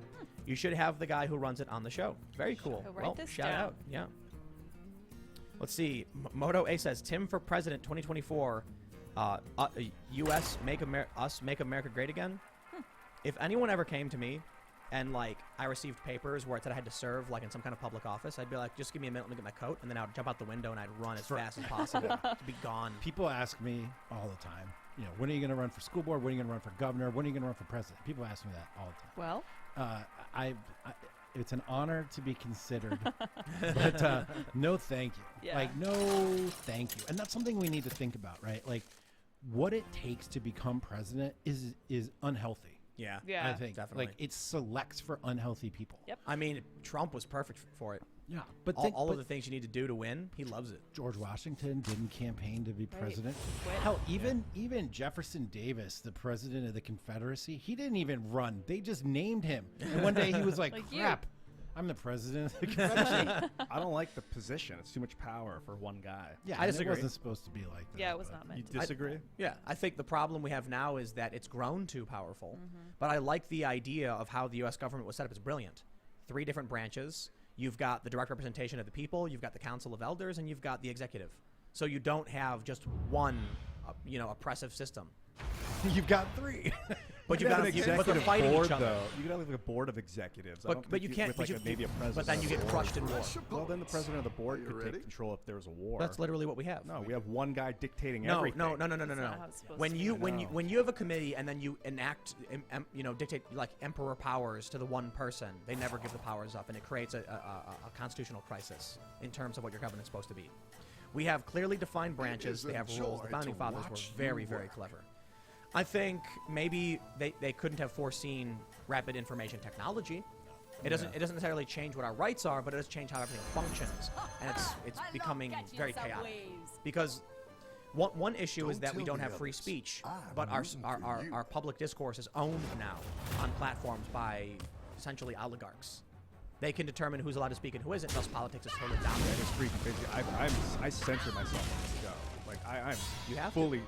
You should have the guy who runs it on the show. Very cool. I'll write Well, this shout down. out. Yeah. Let's see. Moto A says, Tim for President 2024. U.S. Make America Great Again. If anyone ever came to me and like I received papers where it said I had to serve like in some kind of public office, I'd be like, just give me a minute, let me get my coat, and then I would jump out the window and I'd run as fast as possible to be gone. People ask me all the time, when are you going to run for school board? When are you going to run for governor? When are you going to run for president? People ask me that all the time. Well, I it's an honor to be considered, but no thank you. Yeah. Like, no thank you. And that's something we need to think about, right? Like, what it takes to become president is unhealthy. Yeah. yeah. I think definitely. like it selects for unhealthy people. Yep. I mean, Trump was perfect for it. Yeah, but All of the things you need to do to win, he loves it. George Washington didn't campaign to be Right. president. Quit. Hell, even Jefferson Davis, the president of the Confederacy, he didn't even run. They just named him. And one day he was like, Like you. "Crap, I'm the president of the Confederacy." I don't like the position. It's too much power for one guy. Yeah, I and disagree. It wasn't supposed to be like that. Yeah, it was but- not meant You to. disagree? Yeah, I think the problem we have now is that it's grown too powerful. But I like the idea of how the U.S. government was set up. It's brilliant. 3 different branches. You've got the direct representation of the people. You've got the Council of Elders, and you've got the executive. So you don't have just one, oppressive system. You've got 3. But You you've could got have to, an but they're executive fighting board, each other. though. You could have like a board of executives. I don't But think you can't. with But, like maybe a president. but then you of the get board. crushed in war. Well, then the president of the board Are you could ready? take control if there was a war. That's literally what we have. No, we have one guy dictating No, everything. no. That's not how it's supposed When to you be. when you have a committee and then you enact, dictate like emperor powers to the one person, they never give the powers up, and it creates a constitutional crisis in terms of what your government's supposed to be. We have clearly defined branches. is They a have rules. The joy founding to fathers were watch very, you very work. clever. I think maybe they couldn't have foreseen rapid information technology. It doesn't necessarily change what our rights are, but it does change how everything functions, and it's becoming very chaotic. Because one issue is Don't that we tell don't the have free others. speech, I'm but rooting for you. our public discourse is owned now on platforms by essentially oligarchs. They can determine who's allowed to speak and who isn't. Thus, politics is totally down That is freaking crazy. I censor myself on the show. Like I'm You have to. fully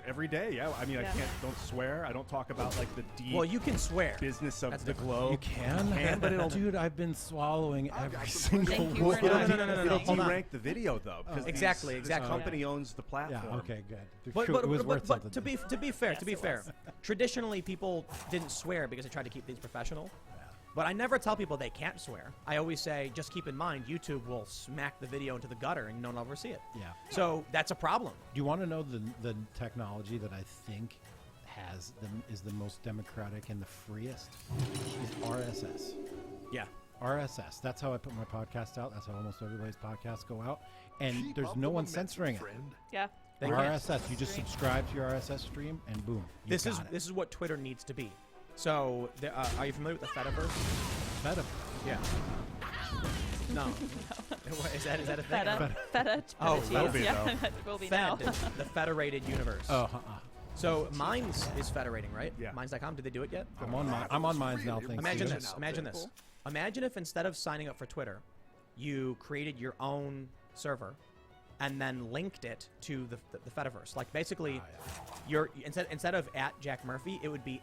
every day. Yeah, I mean Yeah. I don't swear. I don't talk about like the deep Well, you can swear. business of That's the different. globe. You can, but it'll dude. I've been swallowing I've every got some single Thank you word. for not- No. It'll Hold on. de-rank the video though. Because Exactly, this exactly. company owns the platform. Yeah. Okay. Good. But, it was worth something. to be fair, traditionally people didn't swear because they tried to keep things professional. But I never tell people they can't swear. I always say, just keep in mind, YouTube will smack the video into the gutter and no one will ever see it. Yeah. So that's a problem. Do you want to know the technology that I think is the most democratic and the freest? Is RSS. Yeah. RSS. That's how I put my podcast out. That's how almost everybody's podcasts go out. And Keep there's up no the one momentum, censoring it. friend. Yeah. They can't. RSS. You just subscribe to your RSS stream, and boom. This is what Twitter needs to be. So, are you familiar with the Fediverse? better. Yeah. No. Is that a thing? Feta. Feta. Oh, cheese. will be, yeah, though. that will be Fed, now. the federated universe. Oh, So Minds is federating, right? Yeah. Minds.com. Did they do it yet? I'm on Minds now. Thanks. Imagine to you. this. Imagine this. Imagine if instead of signing up for Twitter, you created your own server, and then linked it to the Fediverse. Like basically, your instead of at Jack Murphy, it would be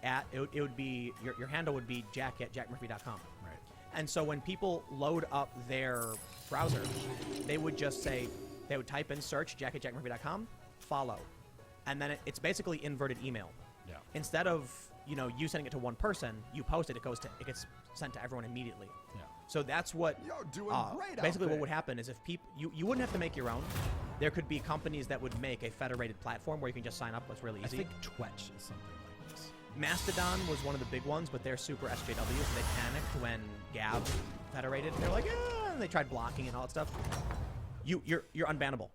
your handle would be jack@jackmurphy.com. Right. And so when people load up their browser, they would just say, they would type in search jack@jackmurphy.com, follow, and then it's basically inverted email. Yeah. Instead of you sending it to one person, you post it, it gets sent to everyone immediately. Yeah. So that's what You're doing great out basically what there. would happen is if people you wouldn't have to make your own. There could be companies that would make a federated platform where you can just sign up. It's really I easy. think Twitch is something like this. Mastodon was one of the big ones, but they're super SJW, so they panicked when Gab federated. They're like, and they tried blocking and all that stuff. You're unbannable.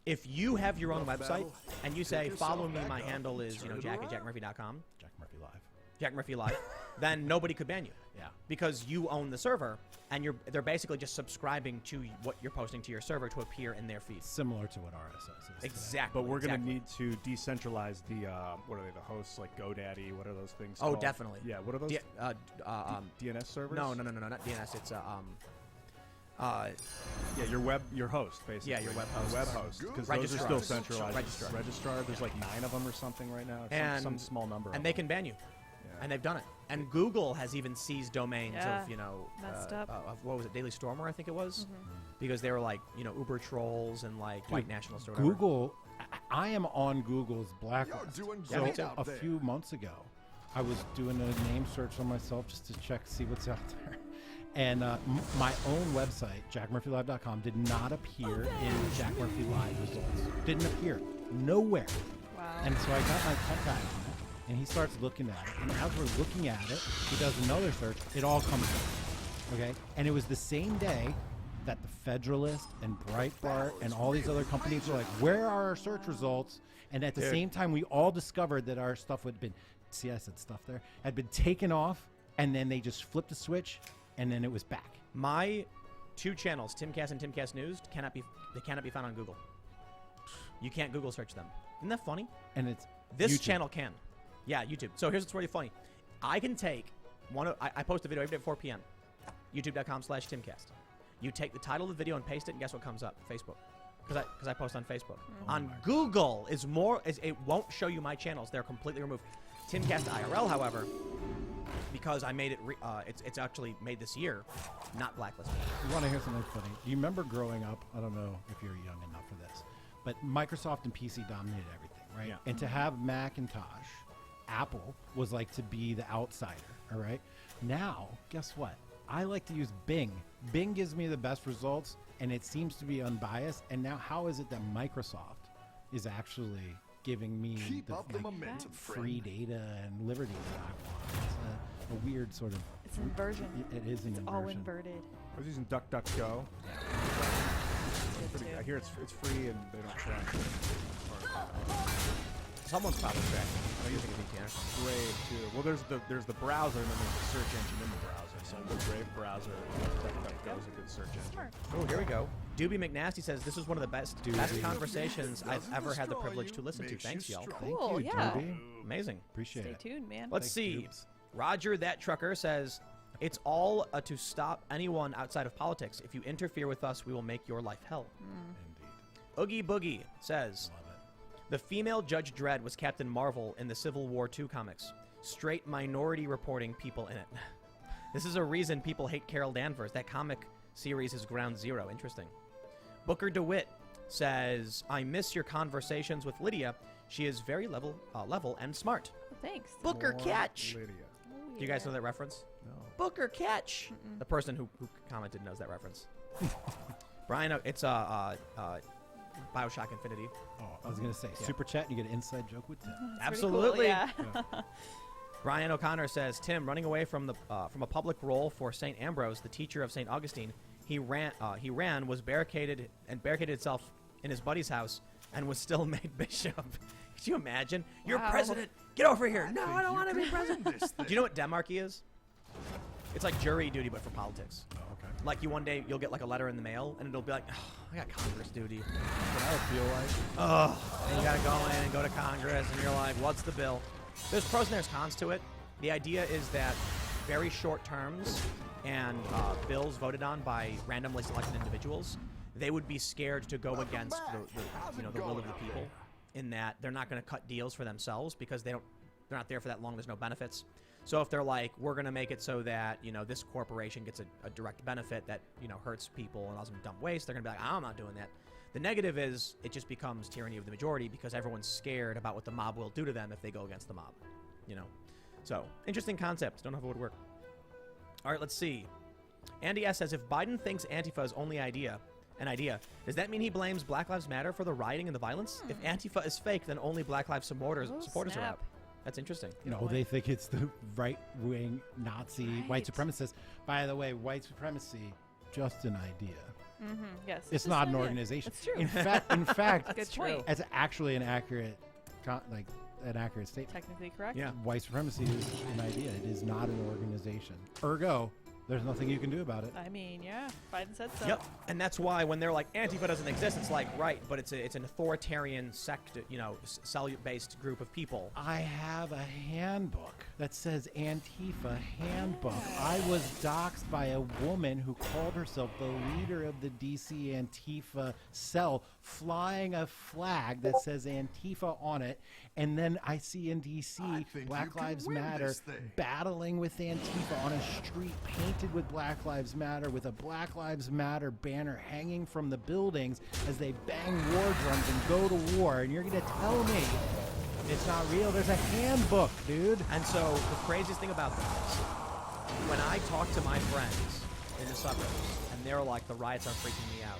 If you have your own website and you say, follow me, my handle is jack@jackmurphy.com, Jack Murphy Live. Jack Murphy Live, then nobody could ban you. Yeah. Because you own the server, and they're basically just subscribing to what you're posting to your server to appear in their feed. Similar to what RSS is. today. Exactly. But we're going to exactly. need to decentralize the what are they? The hosts like GoDaddy. What are those things? Oh, called? definitely. Yeah. What are those? DNS servers? No, not DNS. It's Yeah, your host basically. Yeah, your web host. Web host, because those are Registrar. still centralized. Registrar. There's like 9 of them or something right now. and Some small number. and of they them. can ban you. Yeah. And they've done it. And Google has even seized domains Yeah, of messed up. of what was it, Daily Stormer, I think it was, Mm-hmm. because they were like Uber trolls and like white nationalists or whatever. Google, I am on Google's blacklist. You're doing So great out a there. few months ago, I was doing a name search on myself just to see what's out there. And my own website, jackmurphylive.com, did not appear in Jack Murphy Live results. Didn't appear. Nowhere. Wow. And so I got my tech guy on it, and he starts looking at it. And as we're looking at it, he does another search. It all comes up. Okay? And it was the same day that the Federalist and Breitbart and all these other companies were like, where are our search results? And at the same time, we all discovered that our stuff had been, see, I said stuff there, had been taken off, and then they just flipped the switch, and then it was back. My 2 channels, Timcast and Timcast News, cannot be found on Google. You can't Google search them. Isn't that funny? And it's This YouTube. channel can. Yeah, YouTube. So here's what's really funny. I can take I post a video every day at 4 p.m. YouTube.com/Timcast. You take the title of the video and paste it, and guess what comes up? Facebook. Because I post on Facebook. On Google it won't show you my channels. They're completely removed. Timcast IRL, however, because I made it, it's actually made this year, not blacklisted. You want to hear something funny? Do you remember growing up? I don't know if you're young enough for this, but Microsoft and PC dominated everything, right? Yeah. And to have Macintosh, Apple was like to be the outsider, all right? Now, guess what? I like to use Bing. Bing gives me the best results, and it seems to be unbiased. And now, how is it that Microsoft is actually giving me Keep up the like, momentum, free friend. data and liberty that I want? It's a weird sort of. It's inversion. It is an It's inversion. all inverted. I was using DuckDuckGo. good Pretty, too. I hear it's free and they don't track it. Someone's probably tracking. I'm using a VPN. Brave too. Well, there's the browser and then there's the search engine in the browser. So the Brave browser, that was a good search engine. Smart. Oh, here we go. Doobie McNasty says this was one of the best conversations I've ever had the privilege to listen to. Thanks, y'all. Cool, Thank you, yeah. Doobie. Amazing. Appreciate Stay it. tuned, man. Let's see. Roger That Trucker says, it's all to stop anyone outside of politics. If you interfere with us, we will make your life hell. Indeed. Oogie Boogie says, Love it. the female Judge Dredd was Captain Marvel in the Civil War II comics. Straight minority reporting people in it. This is a reason people hate Carol Danvers. That comic series is ground zero. Interesting. Booker DeWitt says, I miss your conversations with Lydia. She is very level and smart. Oh, thanks. Booker More Catch. Lydia. Oh, Do you guys yeah. know that reference? No. Booker Catch. The person who commented knows that reference. Brian, it's Bioshock Infinity. Oh, I was gonna say super chat. You get an inside joke with Tim. That's pretty cool, Absolutely. yeah. Brian O'Connor says, Tim, running away from a public role for St. Ambrose, the teacher of St. Augustine, he ran, was barricaded itself in his buddy's house, and was still made bishop. Could you imagine? You're Wow. president. Get over here. No, I don't want to be president. This Do you know what demarchy is? It's like jury duty, but for politics. Oh, okay. Like one day you'll get like a letter in the mail, and it'll be like, oh, I got Congress duty. What I would feel like. Oh, and you gotta go in and go to Congress, and you're like, what's the bill? There's pros and there's cons to it. The idea is that very short terms and bills voted on by randomly selected individuals, they would be scared to go against the will of the people. In that they're not going to cut deals for themselves because they're not there for that long. There's no benefits. So if they're like, we're going to make it so that this corporation gets a direct benefit that hurts people and allows them to dump waste, they're going to be like, I'm not doing that. The negative is it just becomes tyranny of the majority because everyone's scared about what the mob will do to them if they go against the mob. So interesting concept. Don't know if it would work. All right, let's see. Andy S says, if Biden thinks Antifa is only an idea, does that mean he blames Black Lives Matter for the rioting and the violence? If Antifa is fake, then only Black Lives supporters are snap. out. That's interesting. No, they think it's the right-wing Nazi white Right. supremacists. By the way, white supremacy, just an idea. Yes. It's just not an idea. organization. It's true. In fact, Good point. it's actually an accurate statement. Technically correct. Yeah. White supremacy is an idea. It is not an organization. Ergo, there's nothing you can do about it. I mean, yeah. Biden said so. Yep. And that's why when they're like Antifa doesn't exist, it's like right, but it's an authoritarian sect, cell-based group of people. I have a handbook that says Antifa Handbook. I was doxxed by a woman who called herself the leader of the DC Antifa cell, flying a flag that says Antifa on it, and then I see in I DC think Black you can Lives win Matter this thing. battling with Antifa on a street painted with Black Lives Matter, with a Black Lives Matter banner hanging from the buildings as they bang war drums and go to war. And you're going to tell me it's not real? There's a handbook, dude. And so the craziest thing about that is when I talk to my friends in the suburbs and they're like, the riots are freaking me out,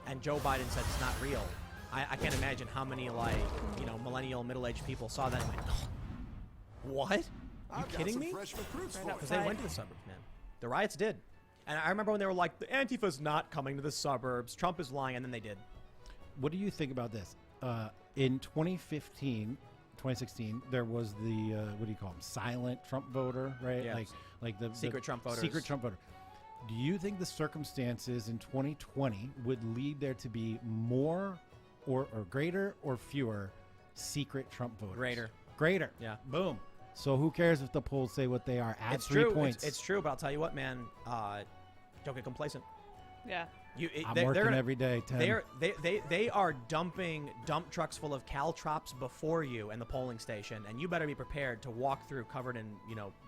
and Joe Biden said it's not real, I can't imagine how many millennial middle-aged people saw that and went, what? You I've got kidding some me? fresh recruits for Because you. they went to the suburbs, man. The riots did. And I remember when they were like, the Antifa's not coming to the suburbs, Trump is lying, and then they did. What do you think about this? In 2016, there was the what do you call them? Silent Trump voter, right? Yeah. Like the Secret Trump voters. Secret Trump voter. Do you think the circumstances in 2020 would lead there to be more, or greater, or fewer secret Trump voters? Greater. Yeah. Boom. So who cares if the polls say what they are? Add It's 3 true. points. It's true, but I'll tell you what, man. Don't get complacent. Yeah. I'm They're working gonna- every day, Tim. They are dumping dump trucks full of caltrops before you in the polling station, and you better be prepared to walk through covered in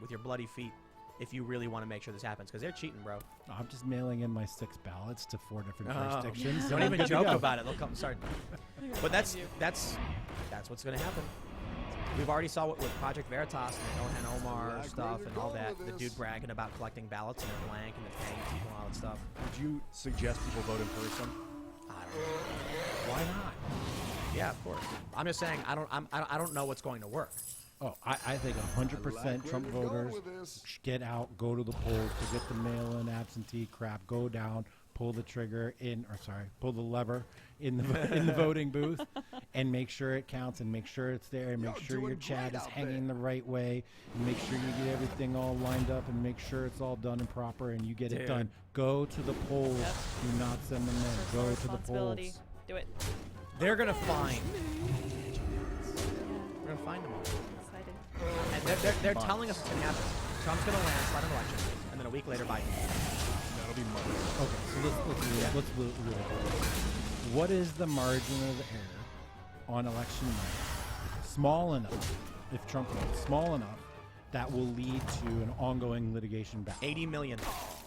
with your bloody feet if you really want to make sure this happens, because they're cheating, bro. I'm just mailing in my 6 ballots to 4 different Oh. jurisdictions. Don't and I'm even good to joke go. about it. They'll come. Sorry, but that's what's going to happen. We've already saw what with Project Veritas and the Ilhan Omar Like stuff where and you're all going that. with The this. dude bragging about collecting ballots and they're blank and they're paying people and all that stuff. Would you suggest people vote in person? I don't know. Why not? Yeah, of course. I'm just saying I don't know what's going to work. Oh, I think 100% Trump where you're going voters with this. get out, go to the polls, forget the mail-in absentee crap, go down, pull the trigger pull the lever in the voting booth, and make sure it counts, and make sure it's there, and make sure your chat is hanging the right way, and make sure you get everything all lined up, and make sure it's all done and proper, and you get it done. Go to the polls. Yep. Do not send them in. Personal Go to the responsibility. polls. Do it. They're gonna find. We're gonna find them all. Excited. And they're telling us it's gonna happen. Trump's gonna landslide an election, and then a week later, Biden. That'll be money. Okay, so let's what is the margin of error on election night? Small enough, if Trump wins, small enough that will lead to an ongoing litigation battle. 80 million.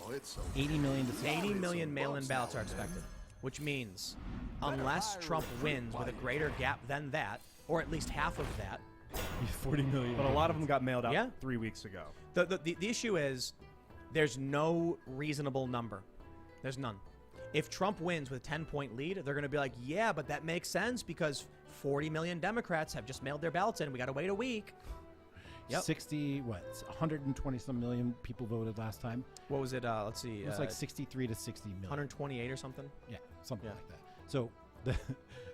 Oh, it's so 80 million to 80 million mail-in ballots are expected, which means unless Trump wins with a greater gap than that, or at least half of that, 40 million. But a lot of them got mailed out Yeah. 3 weeks ago. the issue is there's no reasonable number. There's none. If Trump wins with a 10-point lead, they're going to be like, yeah, but that makes sense because 40 million Democrats have just mailed their ballots in. We got to wait a week. Yep. 120 some million people voted last time. What was it? Let's see. It was like 63 to 60 million. 128 or something. Yeah, something Yeah. like that. So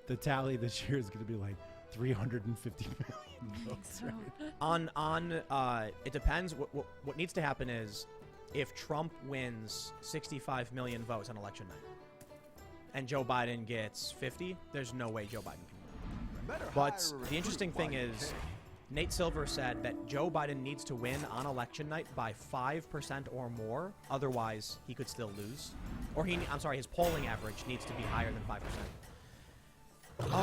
the tally this year is going to be like 350 million votes. So, It depends. What needs to happen is if Trump wins 65 million votes on election night and Joe Biden gets 50, there's no way Joe Biden can win. But the interesting thing is Nate Silver said that Joe Biden needs to win on election night by 5% or more. Otherwise, he could still lose. Or his polling average needs to be higher than 5%. I don't know.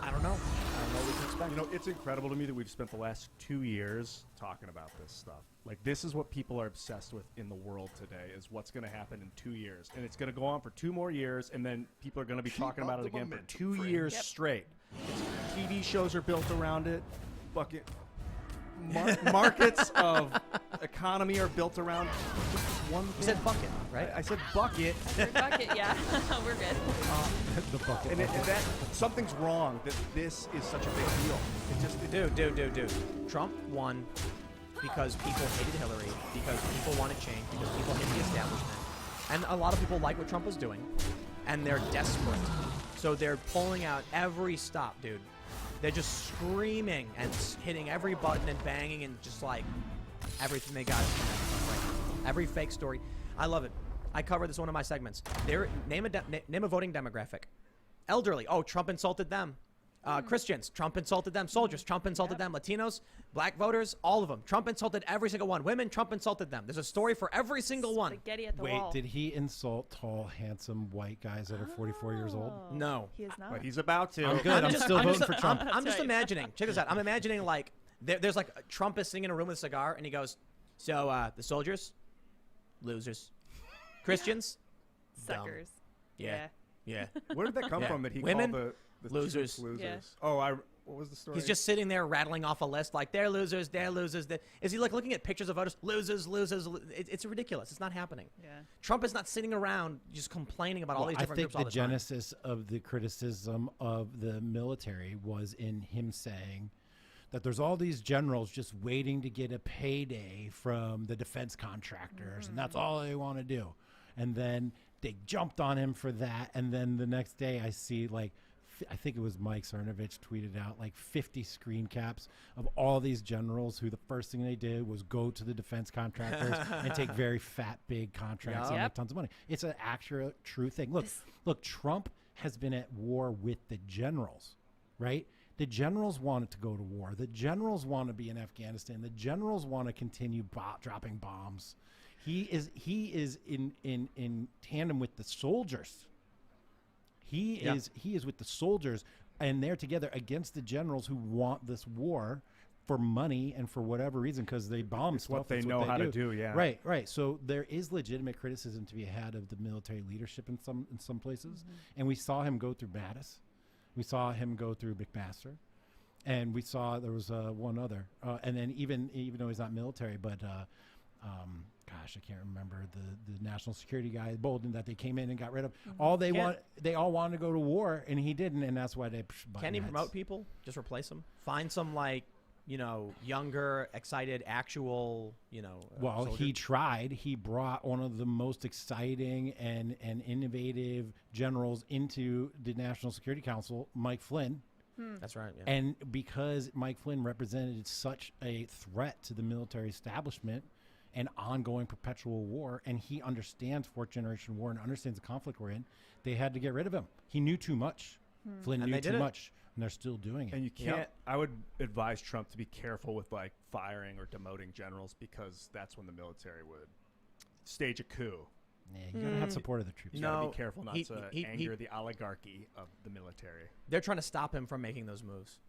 I don't know what we can expect. You know, it's incredible to me that we've spent the last 2 years talking about this stuff. Like, this is what people are obsessed with in the world today, is what's going to happen in 2 years. And it's going to go on for 2 more years, and then people are going to be talking about it again for 2 years straight. TV shows are built around it. Bucket markets of economy are built around just this one thing. You said bucket, right? I said bucket. bucket, yeah. We're good. The bucket. And that something's wrong that this is such a big deal. It just Dude. Trump won because people hated Hillary, because people wanted change, because people hate the establishment. And a lot of people like what Trump was doing, and they're desperate. So they're pulling out every stop, dude. They're just screaming and hitting every button and banging and just like everything they got. Every fake story. I love it. I covered this in one of my segments. Name a voting demographic. Elderly. Oh, Trump insulted them. Christians. Trump insulted them. Soldiers. Trump insulted them. Latinos. Black voters. All of them. Trump insulted every single one. Women. Trump insulted them. There's a story for every single one. Spaghetti at the Wait, wall. did he insult tall, handsome white guys that are 44 years old? No. He is not. but he's about to. I'm good. I'm still voting for Trump. I'm just imagining. Check this out. I'm imagining like there's like Trump is sitting in a room with a cigar and he goes, "So the soldiers, losers, Christians, dumb. Suckers. Yeah. Where did that come Yeah. from? That he Women, called the losers. troops losers. Yeah. Oh, what was the story? He's just sitting there rattling off a list like they're losers, they're losers. Is he like looking at pictures of voters? Losers. It's ridiculous. It's not happening. Yeah. Trump is not sitting around just complaining about all these I different think groups all the the time. genesis of the criticism of the military was in him saying that there's all these generals just waiting to get a payday from the defense contractors, and that's all they want to do. And then they jumped on him for that, and then the next day I see like I think it was Mike Cernovich tweeted out like 50 screen caps of all these generals who the first thing they did was go to the defense contractors and take very fat, big contracts and make tons of money. It's an actual true thing. Look, Trump has been at war with the generals, right? The generals wanted to go to war. The generals want to be in Afghanistan. The generals want to continue dropping bombs. He is in tandem with the soldiers. He is with the soldiers, and they're together against the generals who want this war for money and for whatever reason because they bomb It's stuff. what they It's know how to do. Yeah. Right. So there is legitimate criticism to be had of the military leadership in some places, and we saw him go through Mattis, we saw him go through McMaster, and we saw there was one other, and then even though he's not military, but. Gosh, I can't remember the national security guy, Bolden, that they came in and got rid of. They all wanted to go to war, and he didn't, and that's why they. Can't he promote people? Just replace them. Find some like younger, excited, actual, Well, soldiers. he tried. He brought one of the most exciting and innovative generals into the National Security Council, Mike Flynn. That's right. Yeah. And because Mike Flynn represented such a threat to the military establishment and ongoing perpetual war, and he understands fourth generation war and understands the conflict we're in, they had to get rid of him. He knew too much. Flynn And knew they did too it. much, and they're still doing it. And you can't. I would advise Trump to be careful with like firing or demoting generals, because that's when the military would stage a coup. Yeah, you gotta have support of the troops. You gotta No, be careful not he- to he- anger the oligarchy of the military. They're trying to stop him from making those moves.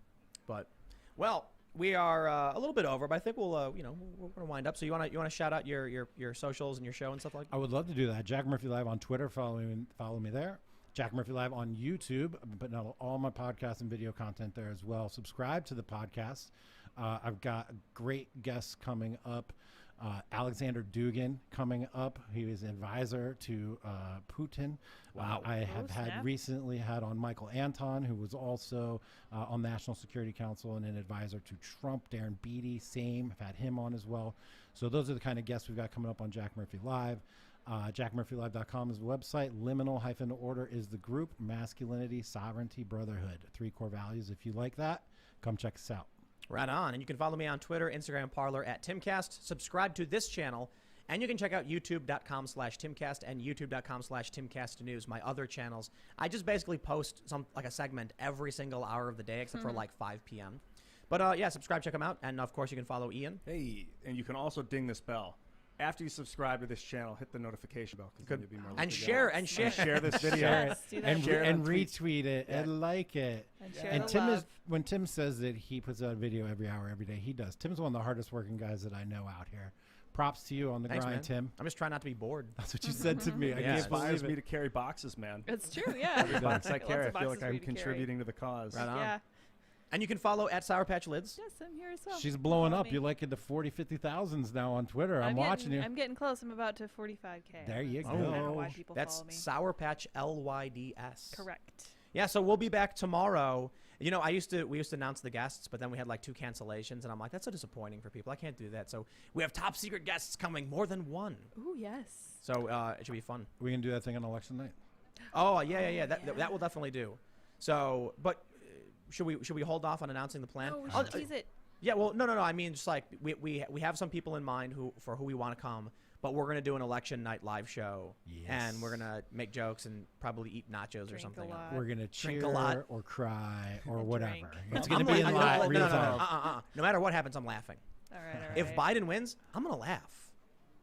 But, well, we are a little bit over, but I think we'll, we're gonna wind up. So you wanna shout out your socials and your show and stuff like that? I would love to do that. Jack Murphy Live on Twitter. Follow me there. Jack Murphy Live on YouTube, but not all my podcasts and video content there as well. Subscribe to the podcast. I've got great guests coming up. Alexander Dugin coming up. He is an advisor to Putin. Wow. I have snap. recently had on Michael Anton, who was also on National Security Council and an advisor to Trump. Darren Beatty, same. I've had him on as well. So those are the kind of guests we've got coming up on Jack Murphy Live. JackMurphyLive.com is the website. Liminal-order is the group. Masculinity, sovereignty, brotherhood. 3 core values. If you like that, come check us out. Right on. And you can follow me on Twitter, Instagram, Parler at Timcast. Subscribe to this channel. And you can check out youtube.com/Timcast and youtube.com/TimcastNews, my other channels. I just basically post a segment every single hour of the day, except for like 5 p.m. But yeah, subscribe, check them out. And of course, you can follow Ian. Hey, and you can also ding this bell. After you subscribe to this channel, hit the notification bell, because you'll be more likely And to share get it. and share. Share this video. Yes, do that. And, Share it and on tweet. retweet it and like it. And share And the Tim love. when Tim says that he puts out a video every hour, every day, he does. Tim's one of the hardest working guys that I know out here. Props to you on the Thanks, grind, man. Tim. I'm just trying not to be bored. That's what you said to me. I Yeah. can't Inspires believe me it. to carry boxes, man. It's true, yeah. Every box I Lots carry, I of feel boxes like for I'm you to carry. contributing to the cause. Right on. Yeah. And you can follow at Sour Patch Lids. Yes, I'm here as well. She's blowing Follow up. me. You're like into 40, 50,000s now on Twitter. I'm watching you. I'm getting close. I'm about to 45K. There you I don't know go. why people That's follow me. Sour Patch LYDS. Correct. Yeah, so we'll be back tomorrow. We used to announce the guests, but then we had like 2 cancellations, and I'm like, that's so disappointing for people. I can't do that. So we have top secret guests coming, more than one. Ooh, yes. So it should be fun. We can do that thing on election night. Oh yeah. That will definitely do. So, but should we hold off on announcing the plan? No, we I'll- should tease it. Yeah, well, no. I mean, just like we have some people in mind who we want to come, but we're gonna do an election night live show, and we're gonna make jokes and probably eat nachos or Drink a something. lot. We're going to Drink cheer a lot. or cry or And whatever. drink. It's I'm going to be in la- live, no, real no, time. No matter what happens, I'm laughing. All right. If Biden wins, I'm gonna laugh.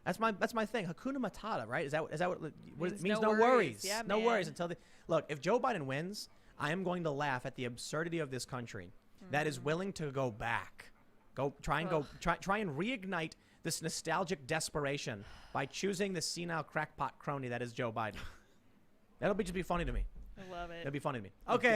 That's my thing. Hakuna Matata, right? Is that what it Means means? no No worries. worries. Yeah, no man. worries until the look. If Joe Biden wins, I am going to laugh at the absurdity of this country that is willing to go back, try and reignite this nostalgic desperation by choosing the senile crackpot crony that is Joe Biden. That'll just be funny to me. I love it. It'll be funny to me. Okay.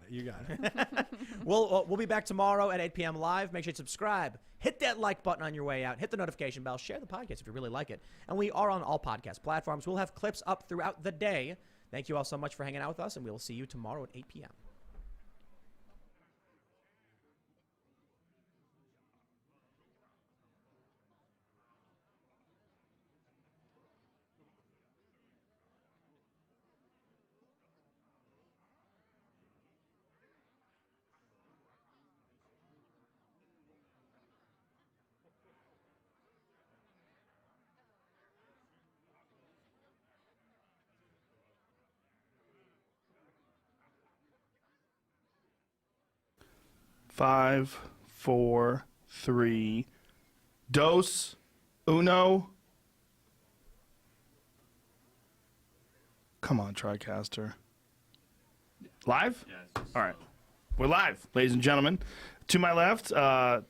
You got it. We'll be back tomorrow at 8 p.m. live. Make sure you subscribe. Hit that like button on your way out. Hit the notification bell. Share the podcast if you really like it. And we are on all podcast platforms. We'll have clips up throughout the day. Thank you all so much for hanging out with us, and we will see you tomorrow at 8 p.m. Five, four, three. Dos, uno. Come on, TriCaster. Live? Yes. All right. We're live, ladies and gentlemen. To my left,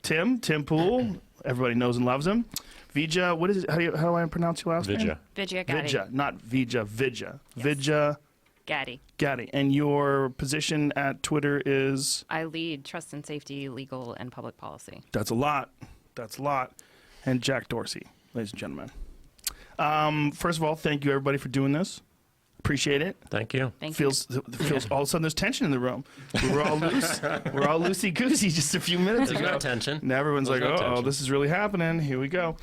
Tim Pool. Everybody knows and loves him. Vija, what is it? How do I pronounce your last name? Vijaya Gatti. Vija, not Vija. Vija. Yes. Vija Gatti. Gatti. And your position at Twitter is? I lead trust and safety, legal, and public policy. That's a lot. That's a lot. And Jack Dorsey, ladies and gentlemen. First of all, thank you everybody for doing this. Appreciate it. Thank you. Thank Feels all of a sudden there's tension in the room. We were all loose. We're all loosey goosey just a few minutes There's ago. no tension. And everyone's There's like, no oh, tension. this is really happening. Here we go.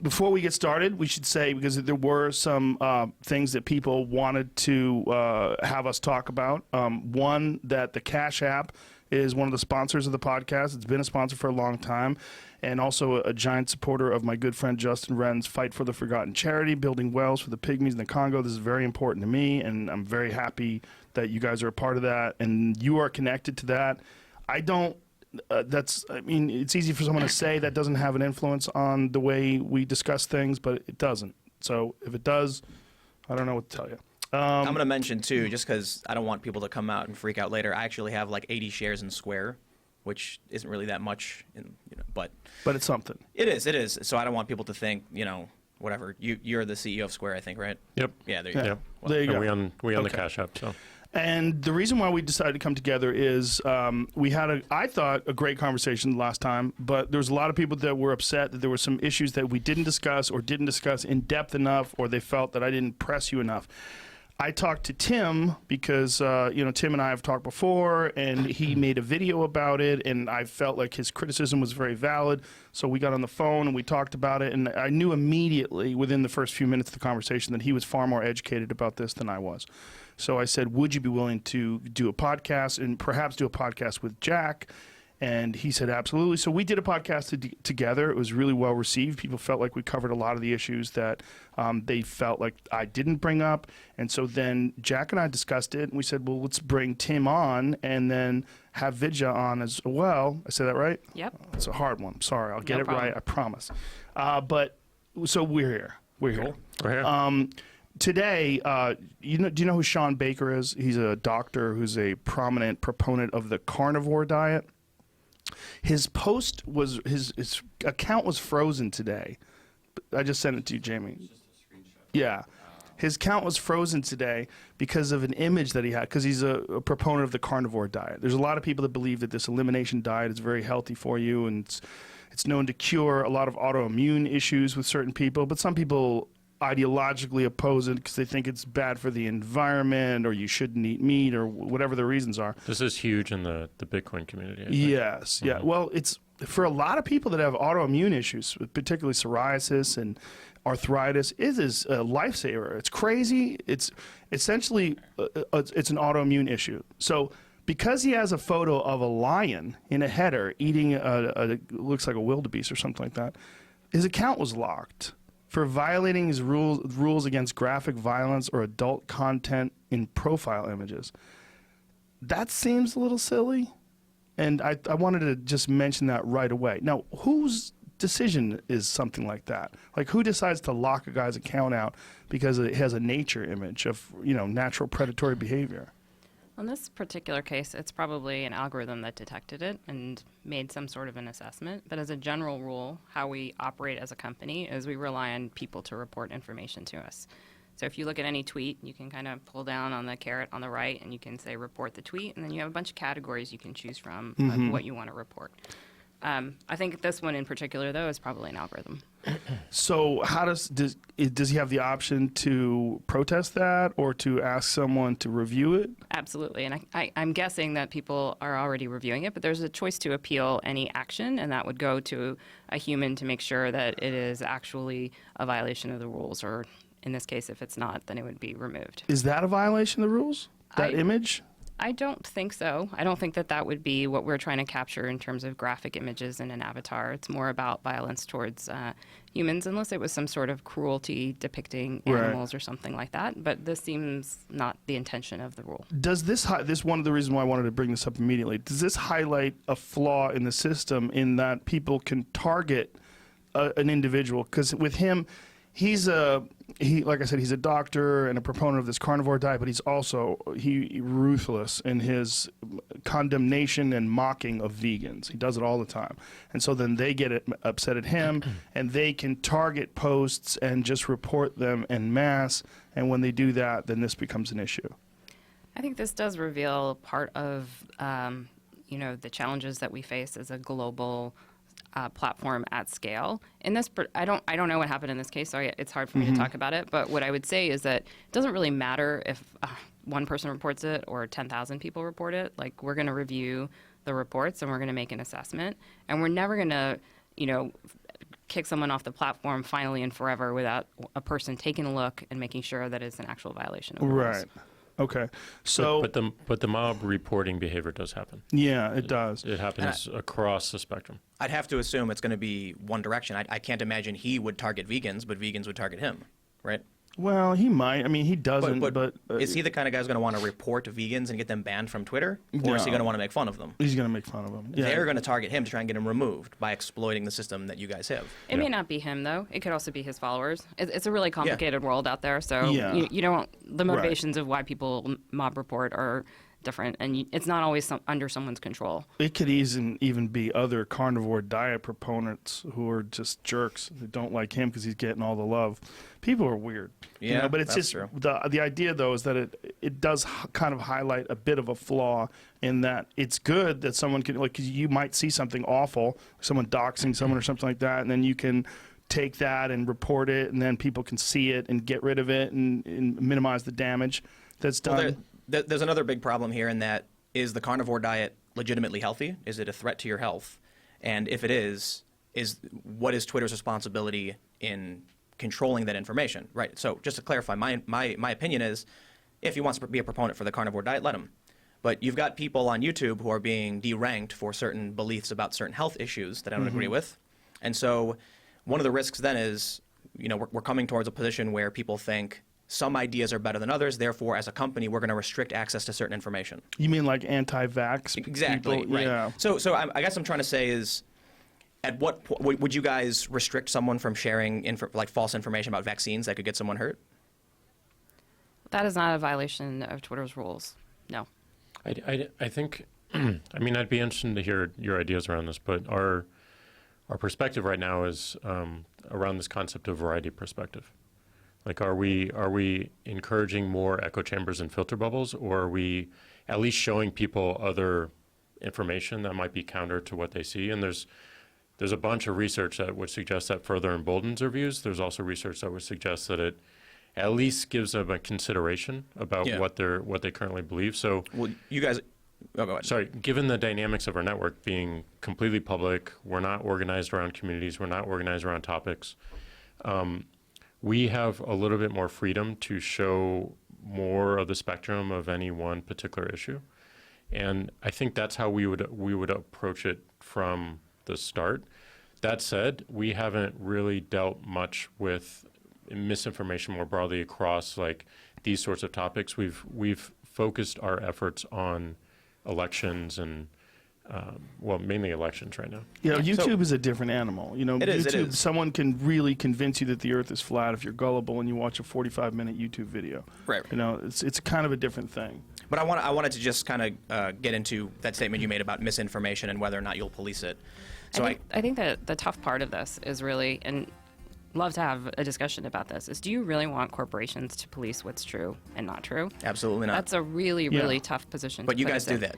Before we get started, we should say, because there were some things that people wanted to have us talk about. One, that the Cash App is one of the sponsors of the podcast. It's been a sponsor for a long time, and also a giant supporter of my good friend Justin Wren's Fight for the Forgotten charity, building wells for the pygmies in the Congo. This is very important to me, and I'm very happy that you guys are a part of that, and you are connected to that. I don't, I mean, it's easy for someone to say that doesn't have an influence on the way we discuss things, but it doesn't. So if it does, I don't know what to tell you. I'm going to mention, too, just because I don't want people to come out and freak out later, I actually have like 80 shares in Square, which isn't really that much, but it's something. It is. So I don't want people to think, whatever. You're the CEO of Square, I think, right? Yep. Yeah, there you Yeah. go. There you go. We own the Okay. Cash App, so. And the reason why we decided to come together is we had, I thought, a great conversation last time, but there was a lot of people that were upset that there were some issues that we didn't discuss or didn't discuss in depth enough, or they felt that I didn't press you enough. I talked to Tim because, Tim and I have talked before, and he made a video about it, and I felt like his criticism was very valid. So we got on the phone and we talked about it, and I knew immediately within the first few minutes of the conversation that he was far more educated about this than I was. So I said, would you be willing to do a podcast and perhaps do a podcast with Jack? And he said, absolutely. So we did a podcast together. It was really well received. People felt like we covered a lot of the issues that they felt like I didn't bring up. And so then Jack and I discussed it, and we said, well, let's bring Tim on and then have Vidya on as well. I said that right? Yep. It's a hard one. Sorry. I'll get No it problem. right. I promise. But so we're here. We're here. We're here. Today, do you know who Sean Baker is? He's a doctor who's a prominent proponent of the carnivore diet. His post was his account was frozen today. I just sent it to you, Jamie. Yeah. His account was frozen today because of an image that he had, because he's a proponent of the carnivore diet. There's a lot of people that believe that this elimination diet is very healthy for you, and it's known to cure a lot of autoimmune issues with certain people, but some people ideologically oppose it because they think it's bad for the environment, or you shouldn't eat meat, or whatever the reasons are. This is huge in the Bitcoin community, I think. Yes, yeah. Well, it's for a lot of people that have autoimmune issues, particularly psoriasis and arthritis. It is a lifesaver. It's crazy. It's essentially it's an autoimmune issue. So because he has a photo of a lion in a header eating looks like a wildebeest or something like that, his account was locked for violating his rules against graphic violence or adult content in profile images. That seems a little silly, and I wanted to just mention that right away. Now, whose decision is something like that? Like, who decides to lock a guy's account out because it has a nature image of, natural predatory behavior? In this particular case, it's probably an algorithm that detected it and made some sort of an assessment. But as a general rule, how we operate as a company is we rely on people to report information to us. So if you look at any tweet, you can kind of pull down on the caret on the right, and you can say report the tweet, and then you have a bunch of categories you can choose from of what you want to report. I think this one in particular, though, is probably an algorithm. So how does he have the option to protest that or to ask someone to review it? Absolutely. And I'm guessing that people are already reviewing it, but there's a choice to appeal any action, and that would go to a human to make sure that it is actually a violation of the rules, or in this case, if it's not, then it would be removed. Is that a violation of the rules? That image? I don't think so. I don't think that that would be what we're trying to capture in terms of graphic images in an avatar. It's more about violence towards humans, unless it was some sort of cruelty depicting animals or something like that. But this seems not the intention of the rule. Does this one of the reasons why I wanted to bring this up immediately? Does this highlight a flaw in the system in that people can target an individual? Because with him, like I said, he's a doctor and a proponent of this carnivore diet, but he's also ruthless in his condemnation and mocking of vegans. He does it all the time. And so then they get upset at him, and they can target posts and just report them en masse. And when they do that, then this becomes an issue. I think this does reveal part of, the challenges that we face as a global platform at scale. In this, I don't know what happened in this case, so it's hard for me to talk about it. But what I would say is that it doesn't really matter if one person reports it or 10,000 people report it. Like, we're going to review the reports and we're going to make an assessment, and we're never going to, kick someone off the platform finally and forever without a person taking a look and making sure that it's an actual violation of the rules. Right. Okay. So, but the mob reporting behavior does happen. Yeah, it does. It happens across the spectrum. I'd have to assume it's going to be one direction. I can't imagine he would target vegans, but vegans would target him, right? Well, he might. I mean, he doesn't. But is he the kind of guy who's going to want to report vegans and get them banned from Twitter, or is he going to want to make fun of them? He's going to make fun of them. Yeah. They're going to target him to try and get him removed by exploiting the system that you guys have. It may not be him, though. It could also be his followers. It's a really complicated world out there, so you don't. The motivations of why people mob report are different, and it's not always under someone's control. It could even be other carnivore diet proponents who are just jerks who don't like him because he's getting all the love. People are weird. Yeah, but it's just true. The idea, though, is that it does kind of highlight a bit of a flaw in that it's good that someone can, like, 'cause you might see something awful, someone doxing someone or something like that, and then you can take that and report it, and then people can see it and get rid of it and minimize the damage that's done. Well, there's another big problem here, in that, is the carnivore diet legitimately healthy? Is it a threat to your health? And if it is what is Twitter's responsibility in controlling that information? Right. So just to clarify, my opinion is, if he wants to be a proponent for the carnivore diet, let him. But you've got people on YouTube who are being deranked for certain beliefs about certain health issues that I don't agree with. And so one of the risks then is, we're coming towards a position where people think some ideas are better than others, therefore, as a company, we're going to restrict access to certain information. You mean like anti-vax Exactly, people? right. Yeah. So I guess I'm trying to say is, at what point would you guys restrict someone from sharing false information about vaccines that could get someone hurt? That is not a violation of Twitter's rules. No. I think, I mean, I'd be interested to hear your ideas around this, but our perspective right now is around this concept of variety perspective. Like, are we encouraging more echo chambers and filter bubbles, or are we at least showing people other information that might be counter to what they see? And there's a bunch of research that would suggest that further emboldens their views. There's also research that would suggest that it at least gives them a consideration about what they currently believe. So, well, you guys. Oh, go ahead. Sorry, given the dynamics of our network being completely public, we're not organized around communities, we're not organized around topics. We have a little bit more freedom to show more of the spectrum of any one particular issue. And I think that's how we would approach it from the start. That said, we haven't really dealt much with misinformation more broadly across like these sorts of topics. We've focused our efforts on elections and mainly elections right now. Yeah, YouTube is a different animal. It YouTube, is. someone can really convince you that the Earth is flat if you're gullible and you watch a 45-minute YouTube video. Right. It's kind of a different thing. But I wanted to just kind of get into that statement you made about misinformation and whether or not you'll police it. So I think that the tough part of this is really, and love to have a discussion about this, is do you really want corporations to police what's true and not true? Absolutely not. That's a really, really tough position. But to you put guys us do in. that.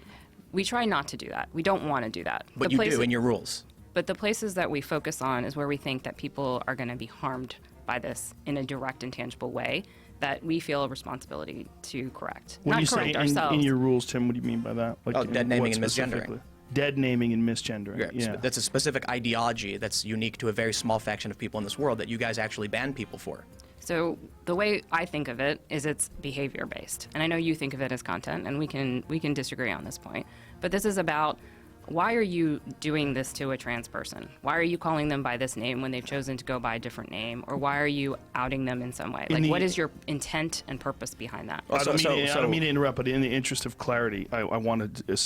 We try not to do that. We don't want to do that. But you do in your rules. But the places that we focus on is where we think that people are going to be harmed by this in a direct and tangible way that we feel a responsibility to correct. When not you correct say ourselves. in your rules, Tim, what do you mean by that? Like, dead naming what and misgendering. specifically? Dead naming and misgendering. Yeah. That's a specific ideology that's unique to a very small faction of people in this world that you guys actually ban people for. So the way I think of it is it's behavior based, and I know you think of it as content, and we can disagree on this point. But this is about, why are you doing this to a trans person? Why are you calling them by this name when they've chosen to go by a different name? Or why are you outing them in some way? Like, what is your intent and purpose behind that? I don't mean to interrupt, but in the interest of clarity, I wanted to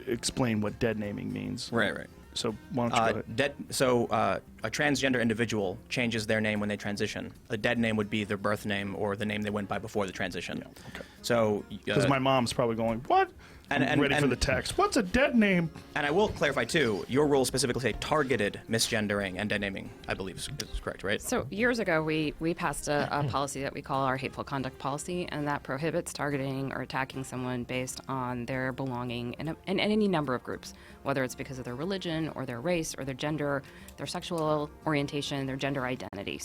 explain what dead naming means. Right. So why don't you go ahead? A transgender individual changes their name when they transition. A dead name would be their birth name or the name they went by before the transition. Yeah, okay. So because my mom's probably going, what? And ready for the text. What's a dead name? And I will clarify too. Your rules specifically say targeted misgendering and dead naming. I believe is correct, right? So years ago, we passed a policy that we call our hateful conduct policy, and that prohibits targeting or attacking someone based on their belonging in any number of groups, whether it's because of their religion or their race or their gender, their sexual orientation, their gender identity.